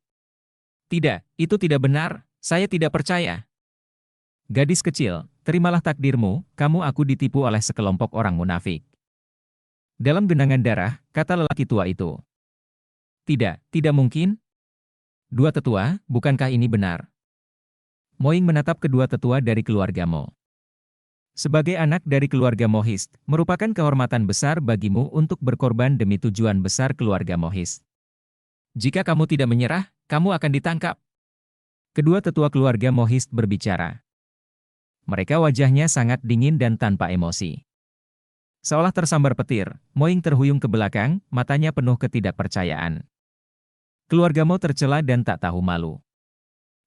Tidak, itu tidak benar, saya tidak percaya. Gadis kecil, terimalah takdirmu, kamu aku ditipu oleh sekelompok orang munafik. Dalam genangan darah, kata lelaki tua itu. Tidak, tidak mungkin. Dua tetua, bukankah ini benar? Moying menatap kedua tetua dari keluarga Mo. Sebagai anak dari keluarga Mohist, merupakan kehormatan besar bagimu untuk berkorban demi tujuan besar keluarga Mohist. Jika kamu tidak menyerah, kamu akan ditangkap. Kedua tetua keluarga Mohist berbicara. Mereka wajahnya sangat dingin dan tanpa emosi. Seolah tersambar petir, Moying terhuyung ke belakang, matanya penuh ketidakpercayaan. Keluarga Mo tercela dan tak tahu malu.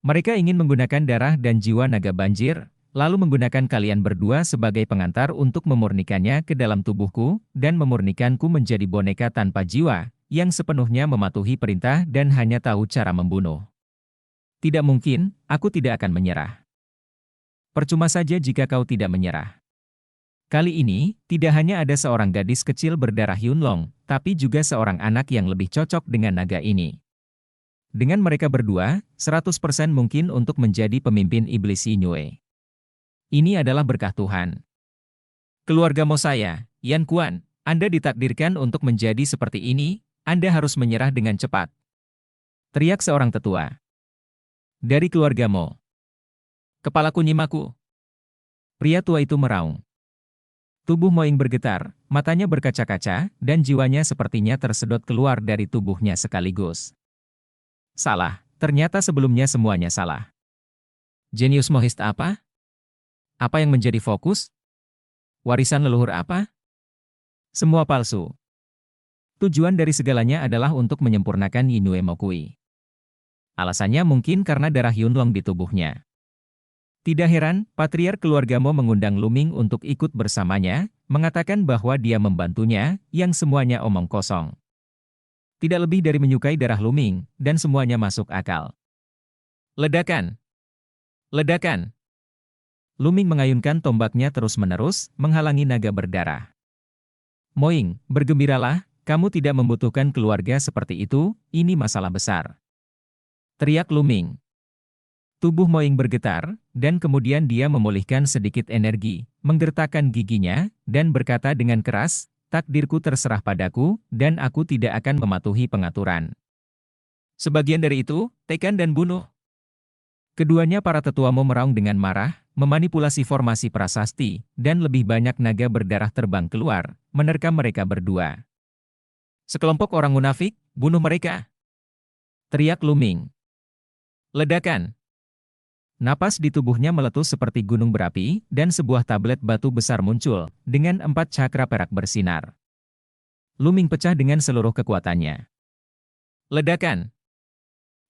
Mereka ingin menggunakan darah dan jiwa naga banjir, lalu menggunakan kalian berdua sebagai pengantar untuk memurnikannya ke dalam tubuhku, dan memurnikanku menjadi boneka tanpa jiwa, yang sepenuhnya mematuhi perintah dan hanya tahu cara membunuh. Tidak mungkin, aku tidak akan menyerah. Percuma saja jika kau tidak menyerah. Kali ini, tidak hanya ada seorang gadis kecil berdarah Yunlong, tapi juga seorang anak yang lebih cocok dengan naga ini. Dengan mereka berdua, 100% mungkin untuk menjadi pemimpin iblis Yinue. Ini adalah berkah Tuhan. Keluarga Mo saya, Yan Kuan, Anda ditakdirkan untuk menjadi seperti ini, Anda harus menyerah dengan cepat. Teriak seorang tetua. Dari keluarga Mo. Kepalaku nyimaku. Pria tua itu meraung. Tubuh Moying bergetar, matanya berkaca-kaca, dan jiwanya sepertinya tersedot keluar dari tubuhnya sekaligus. Salah, ternyata sebelumnya semuanya salah. Jenius Mohist apa? Apa yang menjadi fokus? Warisan leluhur apa? Semua palsu. Tujuan dari segalanya adalah untuk menyempurnakan Yinue Mokui. Alasannya mungkin karena darah Yunlong di tubuhnya. Tidak heran, patriark keluarga Mo mengundang Luming untuk ikut bersamanya, mengatakan bahwa dia membantunya, yang semuanya omong kosong. Tidak lebih dari menyukai darah Luming, dan semuanya masuk akal. Ledakan! Ledakan! Luming mengayunkan tombaknya terus-menerus, menghalangi naga berdarah. Moying, bergembiralah, kamu tidak membutuhkan keluarga seperti itu, ini masalah besar. Teriak Luming. Tubuh Moying bergetar, dan kemudian dia memulihkan sedikit energi, menggertakkan giginya, dan berkata dengan keras, takdirku terserah padaku, dan aku tidak akan mematuhi pengaturan. Sebagian dari itu, tekan dan bunuh. Keduanya para tetua Mo meraung dengan marah, memanipulasi formasi prasasti, dan lebih banyak naga berdarah terbang keluar, menerkam mereka berdua. Sekelompok orang munafik, bunuh mereka! Teriak Luming. Ledakan! Napas di tubuhnya meletus seperti gunung berapi, dan sebuah tablet batu besar muncul, dengan 4 cakra perak bersinar. Luming pecah dengan seluruh kekuatannya. Ledakan!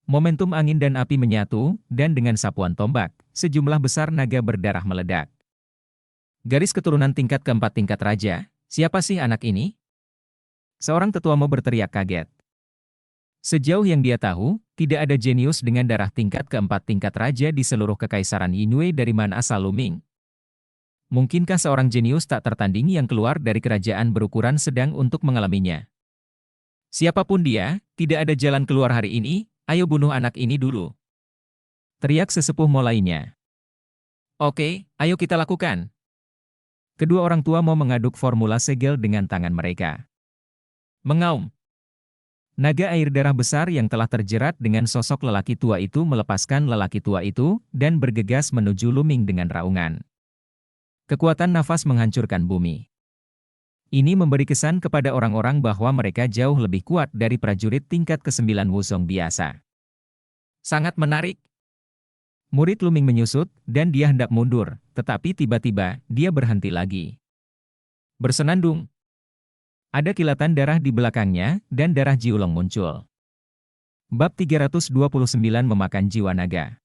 Momentum angin dan api menyatu, dan dengan sapuan tombak, sejumlah besar naga berdarah meledak. Garis keturunan tingkat keempat tingkat raja, siapa sih anak ini? Seorang tetua Mo berteriak kaget. Sejauh yang dia tahu, tidak ada jenius dengan darah tingkat keempat tingkat raja di seluruh kekaisaran Yinue dari mana asal Luming. Mungkinkah seorang jenius tak tertanding yang keluar dari kerajaan berukuran sedang untuk mengalaminya? Siapapun dia, tidak ada jalan keluar hari ini, ayo bunuh anak ini dulu. Teriak sesepuh Mo lainnya. Oke, ayo kita lakukan. Kedua orang tua Mo mengaduk formula segel dengan tangan mereka. Mengaum. Naga air darah besar yang telah terjerat dengan sosok lelaki tua itu melepaskan lelaki tua itu, dan bergegas menuju Luming dengan raungan. Kekuatan nafas menghancurkan bumi. Ini memberi kesan kepada orang-orang bahwa mereka jauh lebih kuat dari prajurit tingkat ke-9 Wusong biasa. Sangat menarik. Murid Luming menyusut, dan dia hendak mundur, tetapi tiba-tiba, dia berhenti lagi. Bersenandung. Ada kilatan darah di belakangnya, dan darah Jiulong muncul. Bab 329 memakan jiwa naga.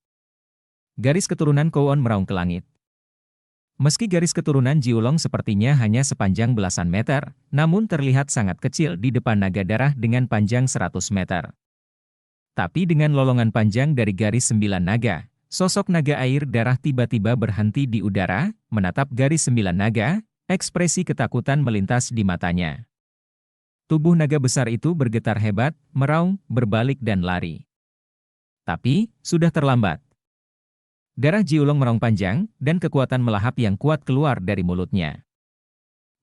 Garis keturunan Kowon meraung ke langit. Meski garis keturunan Jiulong sepertinya hanya sepanjang belasan meter, namun terlihat sangat kecil di depan naga darah dengan panjang 100 meter. Tapi dengan lolongan panjang dari garis 9 naga, sosok naga air darah tiba-tiba berhenti di udara, menatap garis 9 naga, ekspresi ketakutan melintas di matanya. Tubuh naga besar itu bergetar hebat, meraung, berbalik dan lari. Tapi, sudah terlambat. Darah Jiulong meraung panjang, dan kekuatan melahap yang kuat keluar dari mulutnya.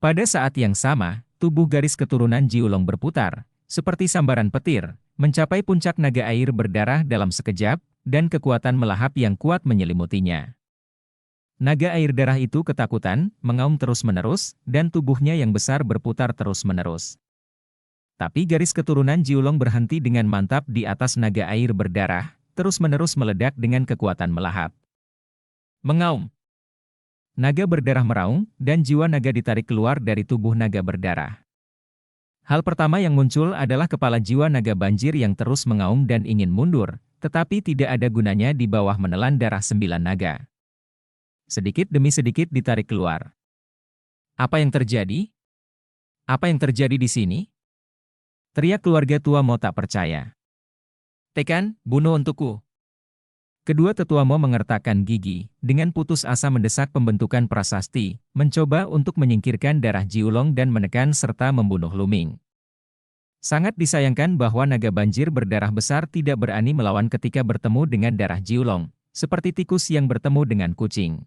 Pada saat yang sama, tubuh garis keturunan Jiulong berputar, seperti sambaran petir, mencapai puncak naga air berdarah dalam sekejap, dan kekuatan melahap yang kuat menyelimutinya. Naga air darah itu ketakutan, mengaum terus-menerus, dan tubuhnya yang besar berputar terus-menerus. Tapi garis keturunan Jiulong berhenti dengan mantap di atas naga air berdarah, terus-menerus meledak dengan kekuatan melahap. Mengaum. Naga berdarah meraung, dan jiwa naga ditarik keluar dari tubuh naga berdarah. Hal pertama yang muncul adalah kepala jiwa naga banjir yang terus mengaum dan ingin mundur, tetapi tidak ada gunanya di bawah menelan darah 9 naga. Sedikit demi sedikit ditarik keluar. Apa yang terjadi? Apa yang terjadi di sini? Teriak keluarga tua Mo tak percaya. Tekan, bunuh untukku. Kedua tetua Mo mengertakkan gigi, dengan putus asa mendesak pembentukan prasasti, mencoba untuk menyingkirkan darah Jiulong dan menekan serta membunuh Luming. Sangat disayangkan bahwa naga banjir berdarah besar tidak berani melawan ketika bertemu dengan darah Jiulong, seperti tikus yang bertemu dengan kucing.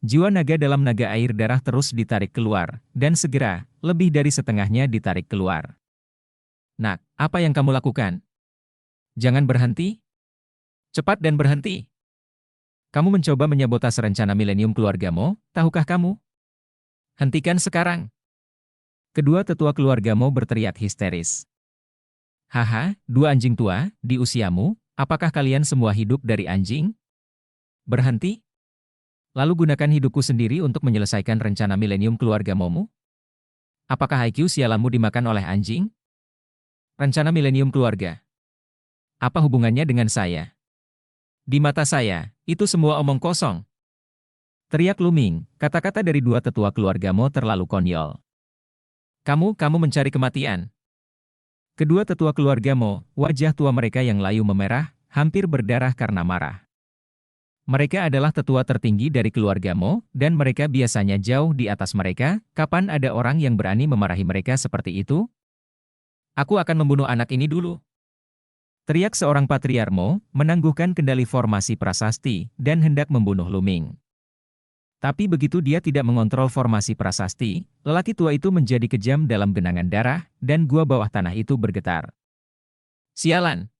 Jiwa naga dalam naga air darah terus ditarik keluar, dan segera, lebih dari setengahnya ditarik keluar. Nak, apa yang kamu lakukan? Jangan berhenti. Cepat dan berhenti. Kamu mencoba menyabotase rencana milenium keluargamu, tahukah kamu? Hentikan sekarang. Kedua tetua keluargamu berteriak histeris. Haha, dua anjing tua, di usiamu, apakah kalian semua hidup dari anjing? Berhenti? Lalu gunakan hidupku sendiri untuk menyelesaikan rencana milenium keluargamu? Apakah IQ sialamu dimakan oleh anjing? Rencana milenium keluarga. Apa hubungannya dengan saya? Di mata saya, itu semua omong kosong. Teriak Luming, kata-kata dari dua tetua keluargamu terlalu konyol. Kamu mencari kematian. Kedua tetua keluargamu, wajah tua mereka yang layu memerah, hampir berdarah karena marah. Mereka adalah tetua tertinggi dari keluargamu, dan mereka biasanya jauh di atas mereka. Kapan ada orang yang berani memarahi mereka seperti itu? Aku akan membunuh anak ini dulu. Teriak seorang patriarmo, menangguhkan kendali formasi prasasti, dan hendak membunuh Luming. Tapi begitu dia tidak mengontrol formasi prasasti, lelaki tua itu menjadi kejam dalam genangan darah, dan gua bawah tanah itu bergetar. Sialan!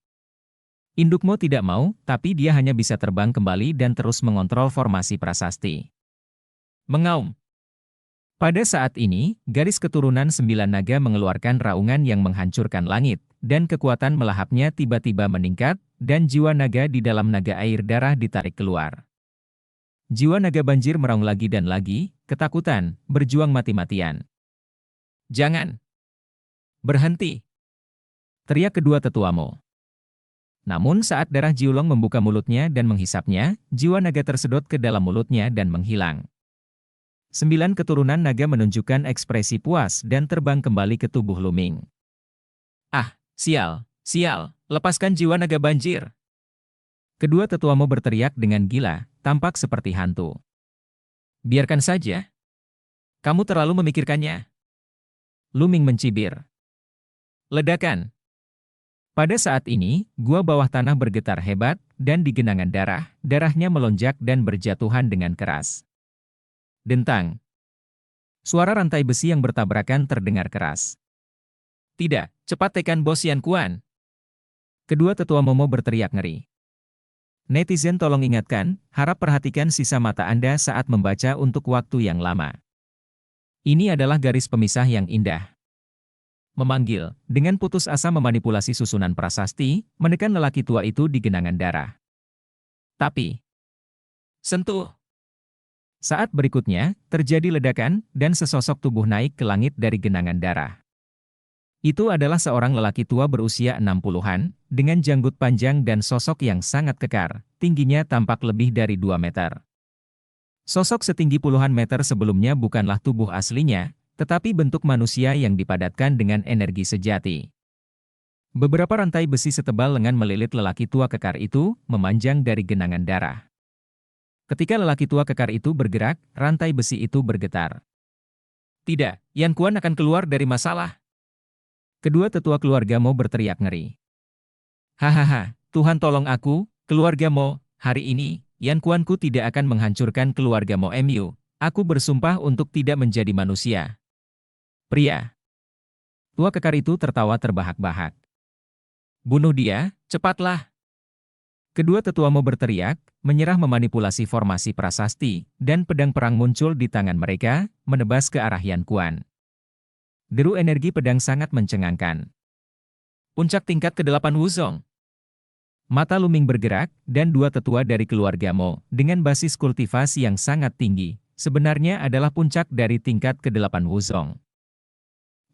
Indukmu tidak mau, tapi dia hanya bisa terbang kembali dan terus mengontrol formasi prasasti. Mengaum. Pada saat ini, garis keturunan 9 naga mengeluarkan raungan yang menghancurkan langit, dan kekuatan melahapnya tiba-tiba meningkat, dan jiwa naga di dalam naga air darah ditarik keluar. Jiwa naga banjir meraung lagi dan lagi, ketakutan, berjuang mati-matian. Jangan! Berhenti! Teriak kedua tetuamu. Namun saat darah Jiulong membuka mulutnya dan menghisapnya, jiwa naga tersedot ke dalam mulutnya dan menghilang. 9 keturunan naga menunjukkan ekspresi puas dan terbang kembali ke tubuh Luming. Ah, sial, lepaskan jiwa naga banjir. Kedua tetuamu berteriak dengan gila, tampak seperti hantu. Biarkan saja. Kamu terlalu memikirkannya. Luming mencibir. Ledakan. Pada saat ini, gua bawah tanah bergetar hebat, dan di genangan darahnya melonjak dan berjatuhan dengan keras. Dentang. Suara rantai besi yang bertabrakan terdengar keras. Tidak, cepat tekan bos Yan Kuan. Kedua tetua Momo berteriak ngeri. Netizen tolong ingatkan, harap perhatikan sisa mata Anda saat membaca untuk waktu yang lama. Ini adalah garis pemisah yang indah. Memanggil, dengan putus asa memanipulasi susunan prasasti, menekan lelaki tua itu di genangan darah. Tapi, sentuh. Saat berikutnya, terjadi ledakan, dan sesosok tubuh naik ke langit dari genangan darah. Itu adalah seorang lelaki tua berusia 60-an, dengan janggut panjang dan sosok yang sangat kekar, tingginya tampak lebih dari 2 meter. Sosok setinggi puluhan meter sebelumnya bukanlah tubuh aslinya, tetapi bentuk manusia yang dipadatkan dengan energi sejati. Beberapa rantai besi setebal lengan melilit lelaki tua kekar itu, memanjang dari genangan darah. Ketika lelaki tua kekar itu bergerak, rantai besi itu bergetar. Tidak, Yan Kuan akan keluar dari masalah. Kedua tetua keluarga Mo berteriak ngeri. Hahaha, Tuhan tolong aku, keluarga Mo, hari ini, Yan Kuanku tidak akan menghancurkan keluarga Mo Mu. Aku bersumpah untuk tidak menjadi manusia. Pria. Tua kekar itu tertawa terbahak-bahak. Bunuh dia, cepatlah. Kedua tetua Mo berteriak, menyerah memanipulasi formasi prasasti, dan pedang perang muncul di tangan mereka, menebas ke arah Yan Kuan. Deru energi pedang sangat mencengangkan. Puncak tingkat ke-8 Wuzong. Mata Luming bergerak, dan dua tetua dari keluarga Mo, dengan basis kultivasi yang sangat tinggi, sebenarnya adalah puncak dari tingkat ke-8 Wuzong.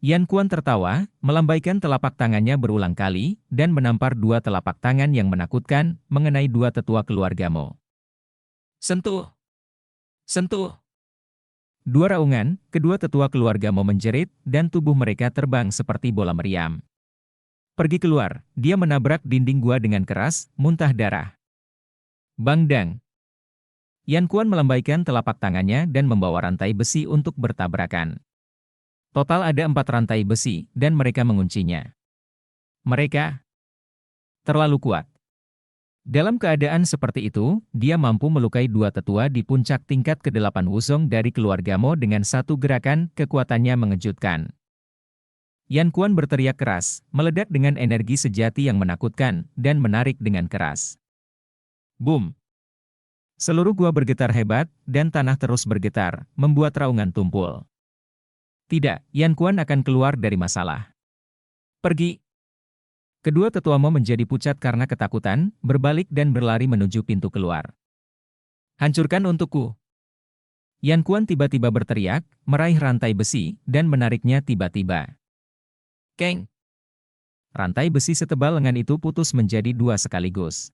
Yan Kuan tertawa, melambaikan telapak tangannya berulang kali, dan menampar dua telapak tangan yang menakutkan, mengenai dua tetua keluarga Mo. Sentuh! Sentuh! Dua raungan, kedua tetua keluarga Mo menjerit, dan tubuh mereka terbang seperti bola meriam. Pergi keluar, dia menabrak dinding gua dengan keras, muntah darah. Bang dang! Yan Kuan melambaikan telapak tangannya dan membawa rantai besi untuk bertabrakan. Total ada 4 rantai besi, dan mereka menguncinya. Mereka terlalu kuat. Dalam keadaan seperti itu, dia mampu melukai dua tetua di puncak tingkat ke-8 Wuzong dari keluarga Mo dengan satu gerakan, kekuatannya mengejutkan. Yan Kuan berteriak keras, meledak dengan energi sejati yang menakutkan, dan menarik dengan keras. Boom! Seluruh gua bergetar hebat, dan tanah terus bergetar, membuat raungan tumpul. Tidak, Yan Kuan akan keluar dari masalah. Pergi! Kedua tetua Mo menjadi pucat karena ketakutan, berbalik dan berlari menuju pintu keluar. Hancurkan untukku! Yan Kuan tiba-tiba berteriak, meraih rantai besi, dan menariknya tiba-tiba. Keng! Rantai besi setebal lengan itu putus menjadi 2 sekaligus.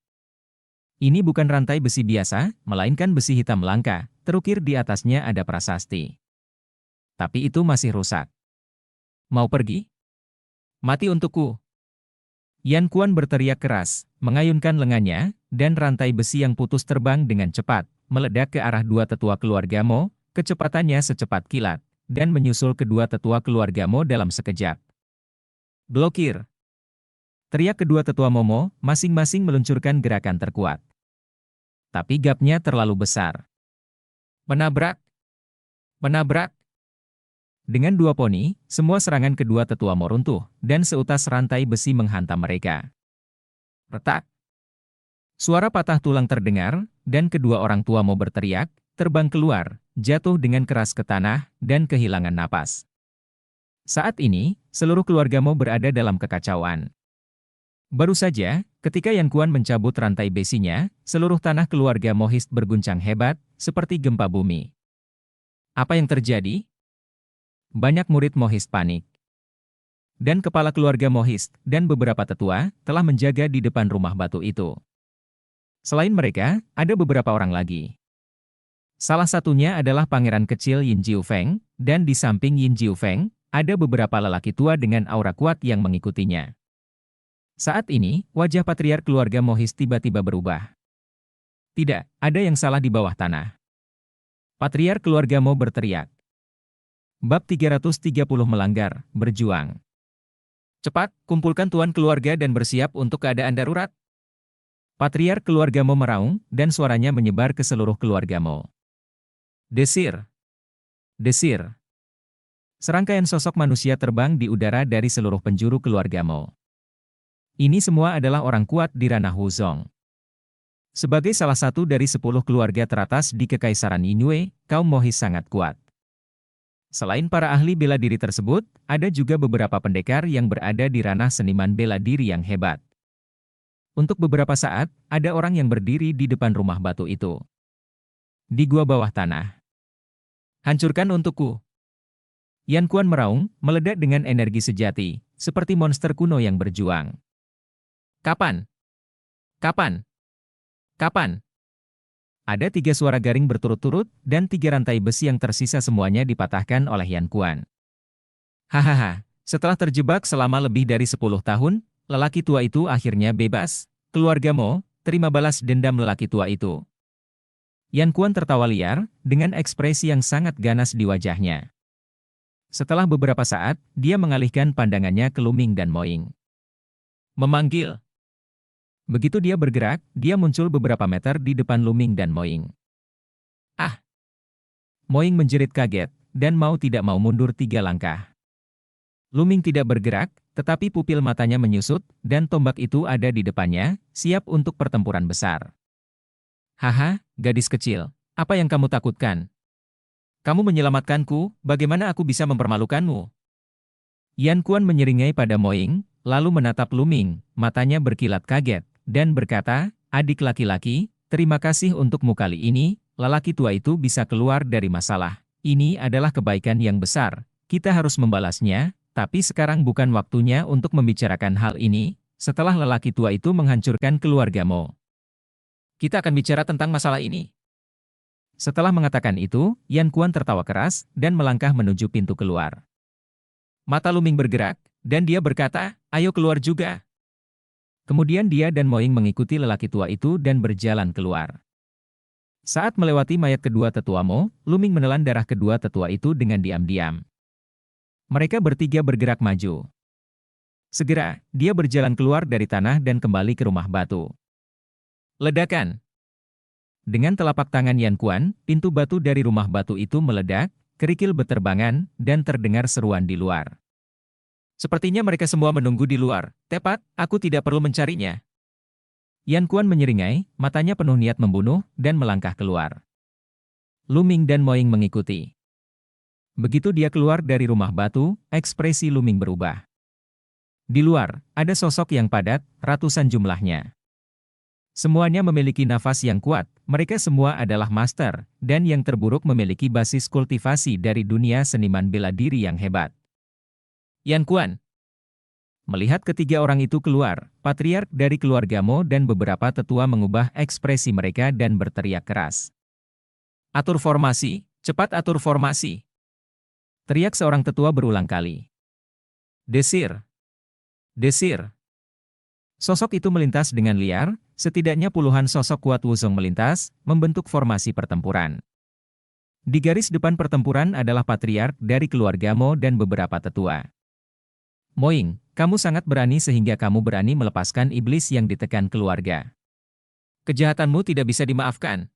Ini bukan rantai besi biasa, melainkan besi hitam langka, terukir di atasnya ada prasasti. Tapi itu masih rusak. Mau pergi? Mati untukku! Yan Kuan berteriak keras, mengayunkan lengannya, dan rantai besi yang putus terbang dengan cepat, meledak ke arah dua tetua keluarga Mo, kecepatannya secepat kilat, dan menyusul kedua tetua keluarga Mo dalam sekejap. Blokir! Teriak kedua tetua Mo, masing-masing meluncurkan gerakan terkuat. Tapi gapnya terlalu besar. Menabrak! Menabrak! Dengan dua poni, semua serangan kedua tetua Mo runtuh, dan seutas rantai besi menghantam mereka. Retak! Suara patah tulang terdengar, dan kedua orang tua Mo berteriak, terbang keluar, jatuh dengan keras ke tanah, dan kehilangan napas. Saat ini, seluruh keluarga Mo berada dalam kekacauan. Baru saja, ketika Yan Kuan mencabut rantai besinya, seluruh tanah keluarga Mohist berguncang hebat, seperti gempa bumi. Apa yang terjadi? Banyak murid Mohist panik. Dan kepala keluarga Mohist, dan beberapa tetua, telah menjaga di depan rumah batu itu. Selain mereka, ada beberapa orang lagi. Salah satunya adalah pangeran kecil Yin Jiufeng, dan di samping Yin Jiufeng, ada beberapa lelaki tua dengan aura kuat yang mengikutinya. Saat ini, wajah patriark keluarga Mohist tiba-tiba berubah. Tidak, ada yang salah di bawah tanah. Patriark keluarga Mo berteriak. Bab 330 melanggar, berjuang. Cepat, kumpulkan tuan keluarga dan bersiap untuk keadaan darurat. Patriark keluarga Mo meraung, dan suaranya menyebar ke seluruh keluarga Mo. Desir! Desir! Serangkaian sosok manusia terbang di udara dari seluruh penjuru keluarga Mo. Ini semua adalah orang kuat di ranah Wuzong. Sebagai salah satu dari 10 keluarga teratas di Kekaisaran Yinhua, kaum Mohis sangat kuat. Selain para ahli bela diri tersebut, ada juga beberapa pendekar yang berada di ranah seniman bela diri yang hebat. Untuk beberapa saat, ada orang yang berdiri di depan rumah batu itu. Di gua bawah tanah. Hancurkan untukku. Yan Quan meraung, meledak dengan energi sejati, seperti monster kuno yang berjuang. Kapan? Kapan? Kapan? Ada 3 suara garing berturut-turut, dan 3 rantai besi yang tersisa semuanya dipatahkan oleh Yan Quan. Hahaha, setelah terjebak selama lebih dari 10 tahun, lelaki tua itu akhirnya bebas. Keluarga Mo, terima balas dendam lelaki tua itu. Yan Quan tertawa liar, dengan ekspresi yang sangat ganas di wajahnya. Setelah beberapa saat, dia mengalihkan pandangannya ke Luming dan Moying. Memanggil. Begitu dia bergerak, dia muncul beberapa meter di depan Luming dan Moying. Ah! Moying menjerit kaget, dan mau tidak mau mundur 3 langkah. Luming tidak bergerak, tetapi pupil matanya menyusut, dan tombak itu ada di depannya, siap untuk pertempuran besar. Haha, gadis kecil, apa yang kamu takutkan? Kamu menyelamatkanku, bagaimana aku bisa mempermalukanmu? Yan Quan menyeringai pada Moying, lalu menatap Luming, matanya berkilat kaget, dan berkata, adik laki-laki, terima kasih untukmu kali ini, lelaki tua itu bisa keluar dari masalah. Ini adalah kebaikan yang besar, kita harus membalasnya, tapi sekarang bukan waktunya untuk membicarakan hal ini, setelah lelaki tua itu menghancurkan keluargamu. Kita akan bicara tentang masalah ini. Setelah mengatakan itu, Yan Quan tertawa keras, dan melangkah menuju pintu keluar. Mata Luming bergerak, dan dia berkata, ayo keluar juga. Kemudian dia dan Moying mengikuti lelaki tua itu dan berjalan keluar. Saat melewati mayat kedua tetua Mo, Luming menelan darah kedua tetua itu dengan diam-diam. Mereka bertiga bergerak maju. Segera, dia berjalan keluar dari tanah dan kembali ke rumah batu. Ledakan. Dengan telapak tangan Yan Quan, pintu batu dari rumah batu itu meledak, kerikil beterbangan, dan terdengar seruan di luar. Sepertinya mereka semua menunggu di luar. Tepat, aku tidak perlu mencarinya. Yan Quan menyeringai, matanya penuh niat membunuh, dan melangkah keluar. Luming dan Moying mengikuti. Begitu dia keluar dari rumah batu, ekspresi Luming berubah. Di luar, ada sosok yang padat, ratusan jumlahnya. Semuanya memiliki nafas yang kuat, mereka semua adalah master, dan yang terburuk memiliki basis kultivasi dari dunia seniman bela diri yang hebat. Yan Quan. Melihat ketiga orang itu keluar, patriark dari keluarga Mo dan beberapa tetua mengubah ekspresi mereka dan berteriak keras. Atur formasi, cepat atur formasi. Teriak seorang tetua berulang kali. Desir. Desir. Sosok itu melintas dengan liar, setidaknya puluhan sosok kuat Wuzong melintas, membentuk formasi pertempuran. Di garis depan pertempuran adalah patriark dari keluarga Mo dan beberapa tetua. Moying, kamu sangat berani sehingga kamu berani melepaskan iblis yang ditekan keluarga. Kejahatanmu tidak bisa dimaafkan.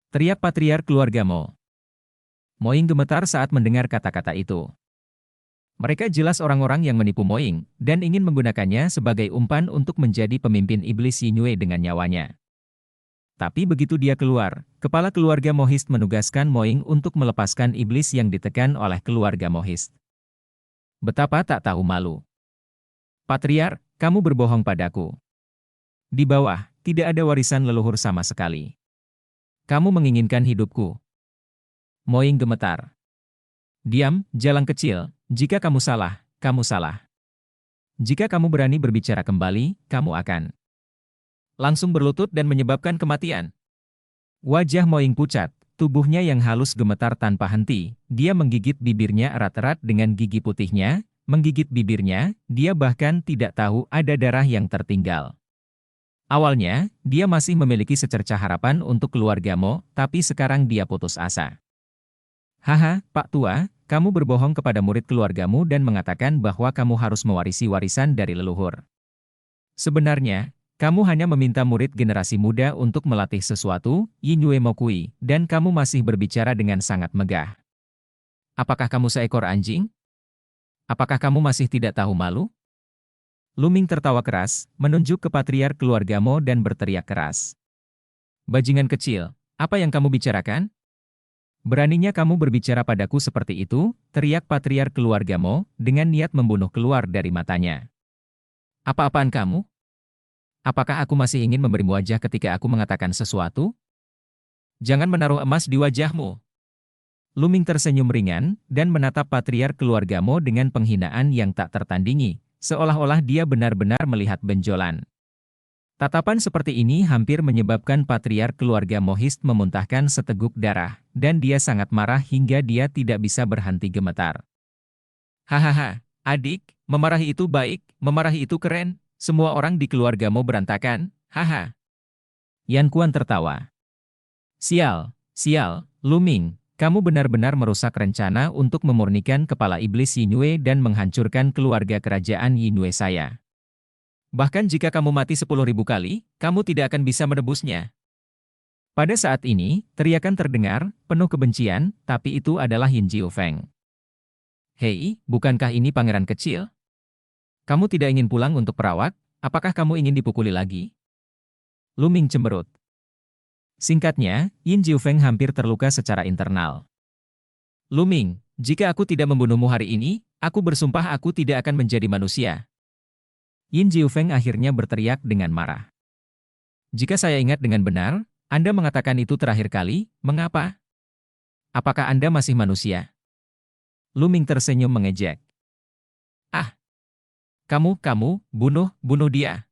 Teriak patriark keluarga Mo. Moying gemetar saat mendengar kata-kata itu. Mereka jelas orang-orang yang menipu Moying, dan ingin menggunakannya sebagai umpan untuk menjadi pemimpin iblis Yinhua dengan nyawanya. Tapi begitu dia keluar, kepala keluarga Mohist menugaskan Moying untuk melepaskan iblis yang ditekan oleh keluarga Mohist. Betapa tak tahu malu. Patriark, kamu berbohong padaku. Di bawah, tidak ada warisan leluhur sama sekali. Kamu menginginkan hidupku. Moying gemetar. Diam, jalang kecil. Jika kamu salah, kamu salah. Jika kamu berani berbicara kembali, kamu akan langsung berlutut dan menyebabkan kematian. Wajah Moying pucat, tubuhnya yang halus gemetar tanpa henti, dia menggigit bibirnya erat-erat dengan gigi putihnya, menggigit bibirnya, dia bahkan tidak tahu ada darah yang tertinggal. Awalnya, dia masih memiliki secercah harapan untuk keluarga Mo, tapi sekarang dia putus asa. Haha, Pak Tua, kamu berbohong kepada murid keluargamu dan mengatakan bahwa kamu harus mewarisi warisan dari leluhur. Sebenarnya, kamu hanya meminta murid generasi muda untuk melatih sesuatu, Yinhua Mokui, dan kamu masih berbicara dengan sangat megah. Apakah kamu seekor anjing? Apakah kamu masih tidak tahu malu? Luming tertawa keras, menunjuk ke patriark keluarga Mo dan berteriak keras. Bajingan kecil, apa yang kamu bicarakan? Beraninya kamu berbicara padaku seperti itu, teriak patriark keluarga Mo, dengan niat membunuh keluar dari matanya. Apa-apaan kamu? Apakah aku masih ingin memberimu wajah ketika aku mengatakan sesuatu? Jangan menaruh emas di wajahmu. Luming tersenyum ringan, dan menatap patriark keluarga Mo dengan penghinaan yang tak tertandingi, seolah-olah dia benar-benar melihat benjolan. Tatapan seperti ini hampir menyebabkan patriark keluarga Mohist memuntahkan seteguk darah, dan dia sangat marah hingga dia tidak bisa berhenti gemetar. Hahaha, adik, memarahi itu baik, memarahi itu keren, semua orang di keluargamu berantakan, haha. Yan Kuan tertawa. Sial, sial, Luming, kamu benar-benar merusak rencana untuk memurnikan kepala iblis Yinue dan menghancurkan keluarga kerajaan Yinue saya. Bahkan jika kamu mati 10.000 kali, kamu tidak akan bisa menebusnya. Pada saat ini, teriakan terdengar, penuh kebencian, tapi itu adalah Yin Jiufeng. Hei, bukankah ini pangeran kecil? Kamu tidak ingin pulang untuk perawat? Apakah kamu ingin dipukuli lagi? Luming cemberut. Singkatnya, Yin Jiufeng hampir terluka secara internal. Luming, jika aku tidak membunuhmu hari ini, aku bersumpah aku tidak akan menjadi manusia. Yin Jiufeng akhirnya berteriak dengan marah. Jika saya ingat dengan benar, Anda mengatakan itu terakhir kali, mengapa? Apakah Anda masih manusia? Luming tersenyum mengejek. Ah! Kamu, bunuh dia.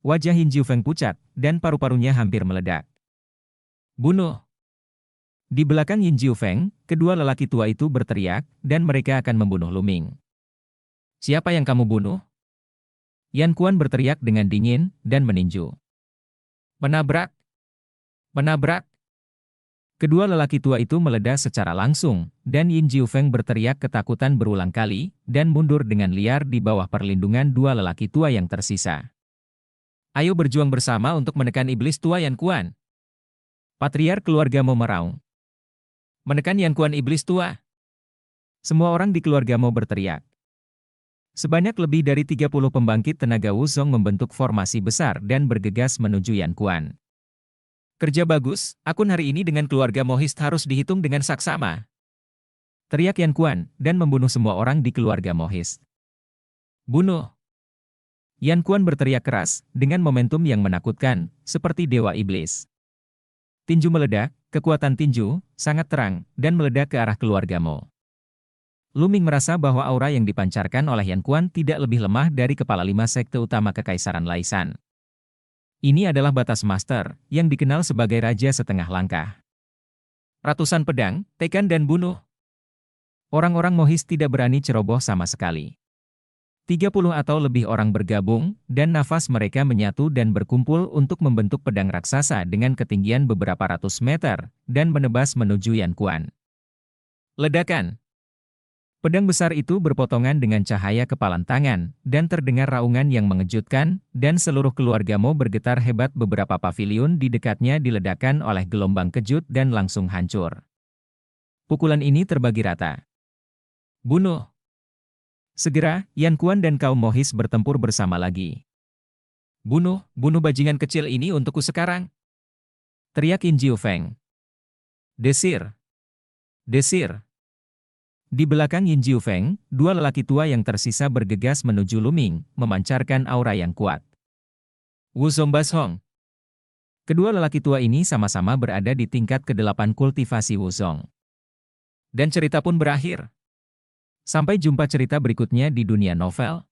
Wajah Yin Jiufeng pucat, dan paru-parunya hampir meledak. Bunuh! Di belakang Yin Jiufeng, kedua lelaki tua itu berteriak, dan mereka akan membunuh Luming. Siapa yang kamu bunuh? Yan Kuan berteriak dengan dingin, dan meninju. Menabrak! Menabrak! Kedua lelaki tua itu meledak secara langsung, dan Yin Jiufeng berteriak ketakutan berulang kali, dan mundur dengan liar di bawah perlindungan dua lelaki tua yang tersisa. Ayo berjuang bersama untuk menekan iblis tua Yan Kuan. Patriark keluarga Mo meraung. Menekan Yan Kuan iblis tua. Semua orang di keluarga Mo berteriak. Sebanyak lebih dari 30 pembangkit tenaga Wuzong membentuk formasi besar dan bergegas menuju Yan Kuan. Kerja bagus, akun hari ini dengan keluarga Mohist harus dihitung dengan saksama. Teriak Yan Kuan, dan membunuh semua orang di keluarga Mohist. Bunuh! Yan Kuan berteriak keras, dengan momentum yang menakutkan, seperti dewa iblis. Tinju meledak, kekuatan tinju, sangat terang, dan meledak ke arah keluarga Mo. Luming merasa bahwa aura yang dipancarkan oleh Yan Kuan tidak lebih lemah dari kepala 5 sekte utama Kekaisaran Laisan. Ini adalah batas master, yang dikenal sebagai Raja Setengah Langkah. Ratusan pedang, tekan dan bunuh. Orang-orang Mohist tidak berani ceroboh sama sekali. 30 atau lebih orang bergabung, dan nafas mereka menyatu dan berkumpul untuk membentuk pedang raksasa dengan ketinggian beberapa ratus meter, dan menebas menuju Yan Kuan. Ledakan! Pedang besar itu berpotongan dengan cahaya kepalan tangan, dan terdengar raungan yang mengejutkan, dan seluruh keluarga Mo bergetar hebat. Beberapa paviliun di dekatnya diledakkan oleh gelombang kejut dan langsung hancur. Pukulan ini terbagi rata. Bunuh! Segera, Yan Kuan dan kaum Mohist bertempur bersama lagi. Bunuh bajingan kecil ini untukku sekarang! Teriak Yin Jiufeng. Desir! Desir! Di belakang Yin Jiufeng, dua lelaki tua yang tersisa bergegas menuju Luming, memancarkan aura yang kuat. Wuzong Bashong. Kedua lelaki tua ini sama-sama berada di tingkat ke-8 kultivasi Wuzong. Dan cerita pun berakhir. Sampai jumpa cerita berikutnya di dunia novel.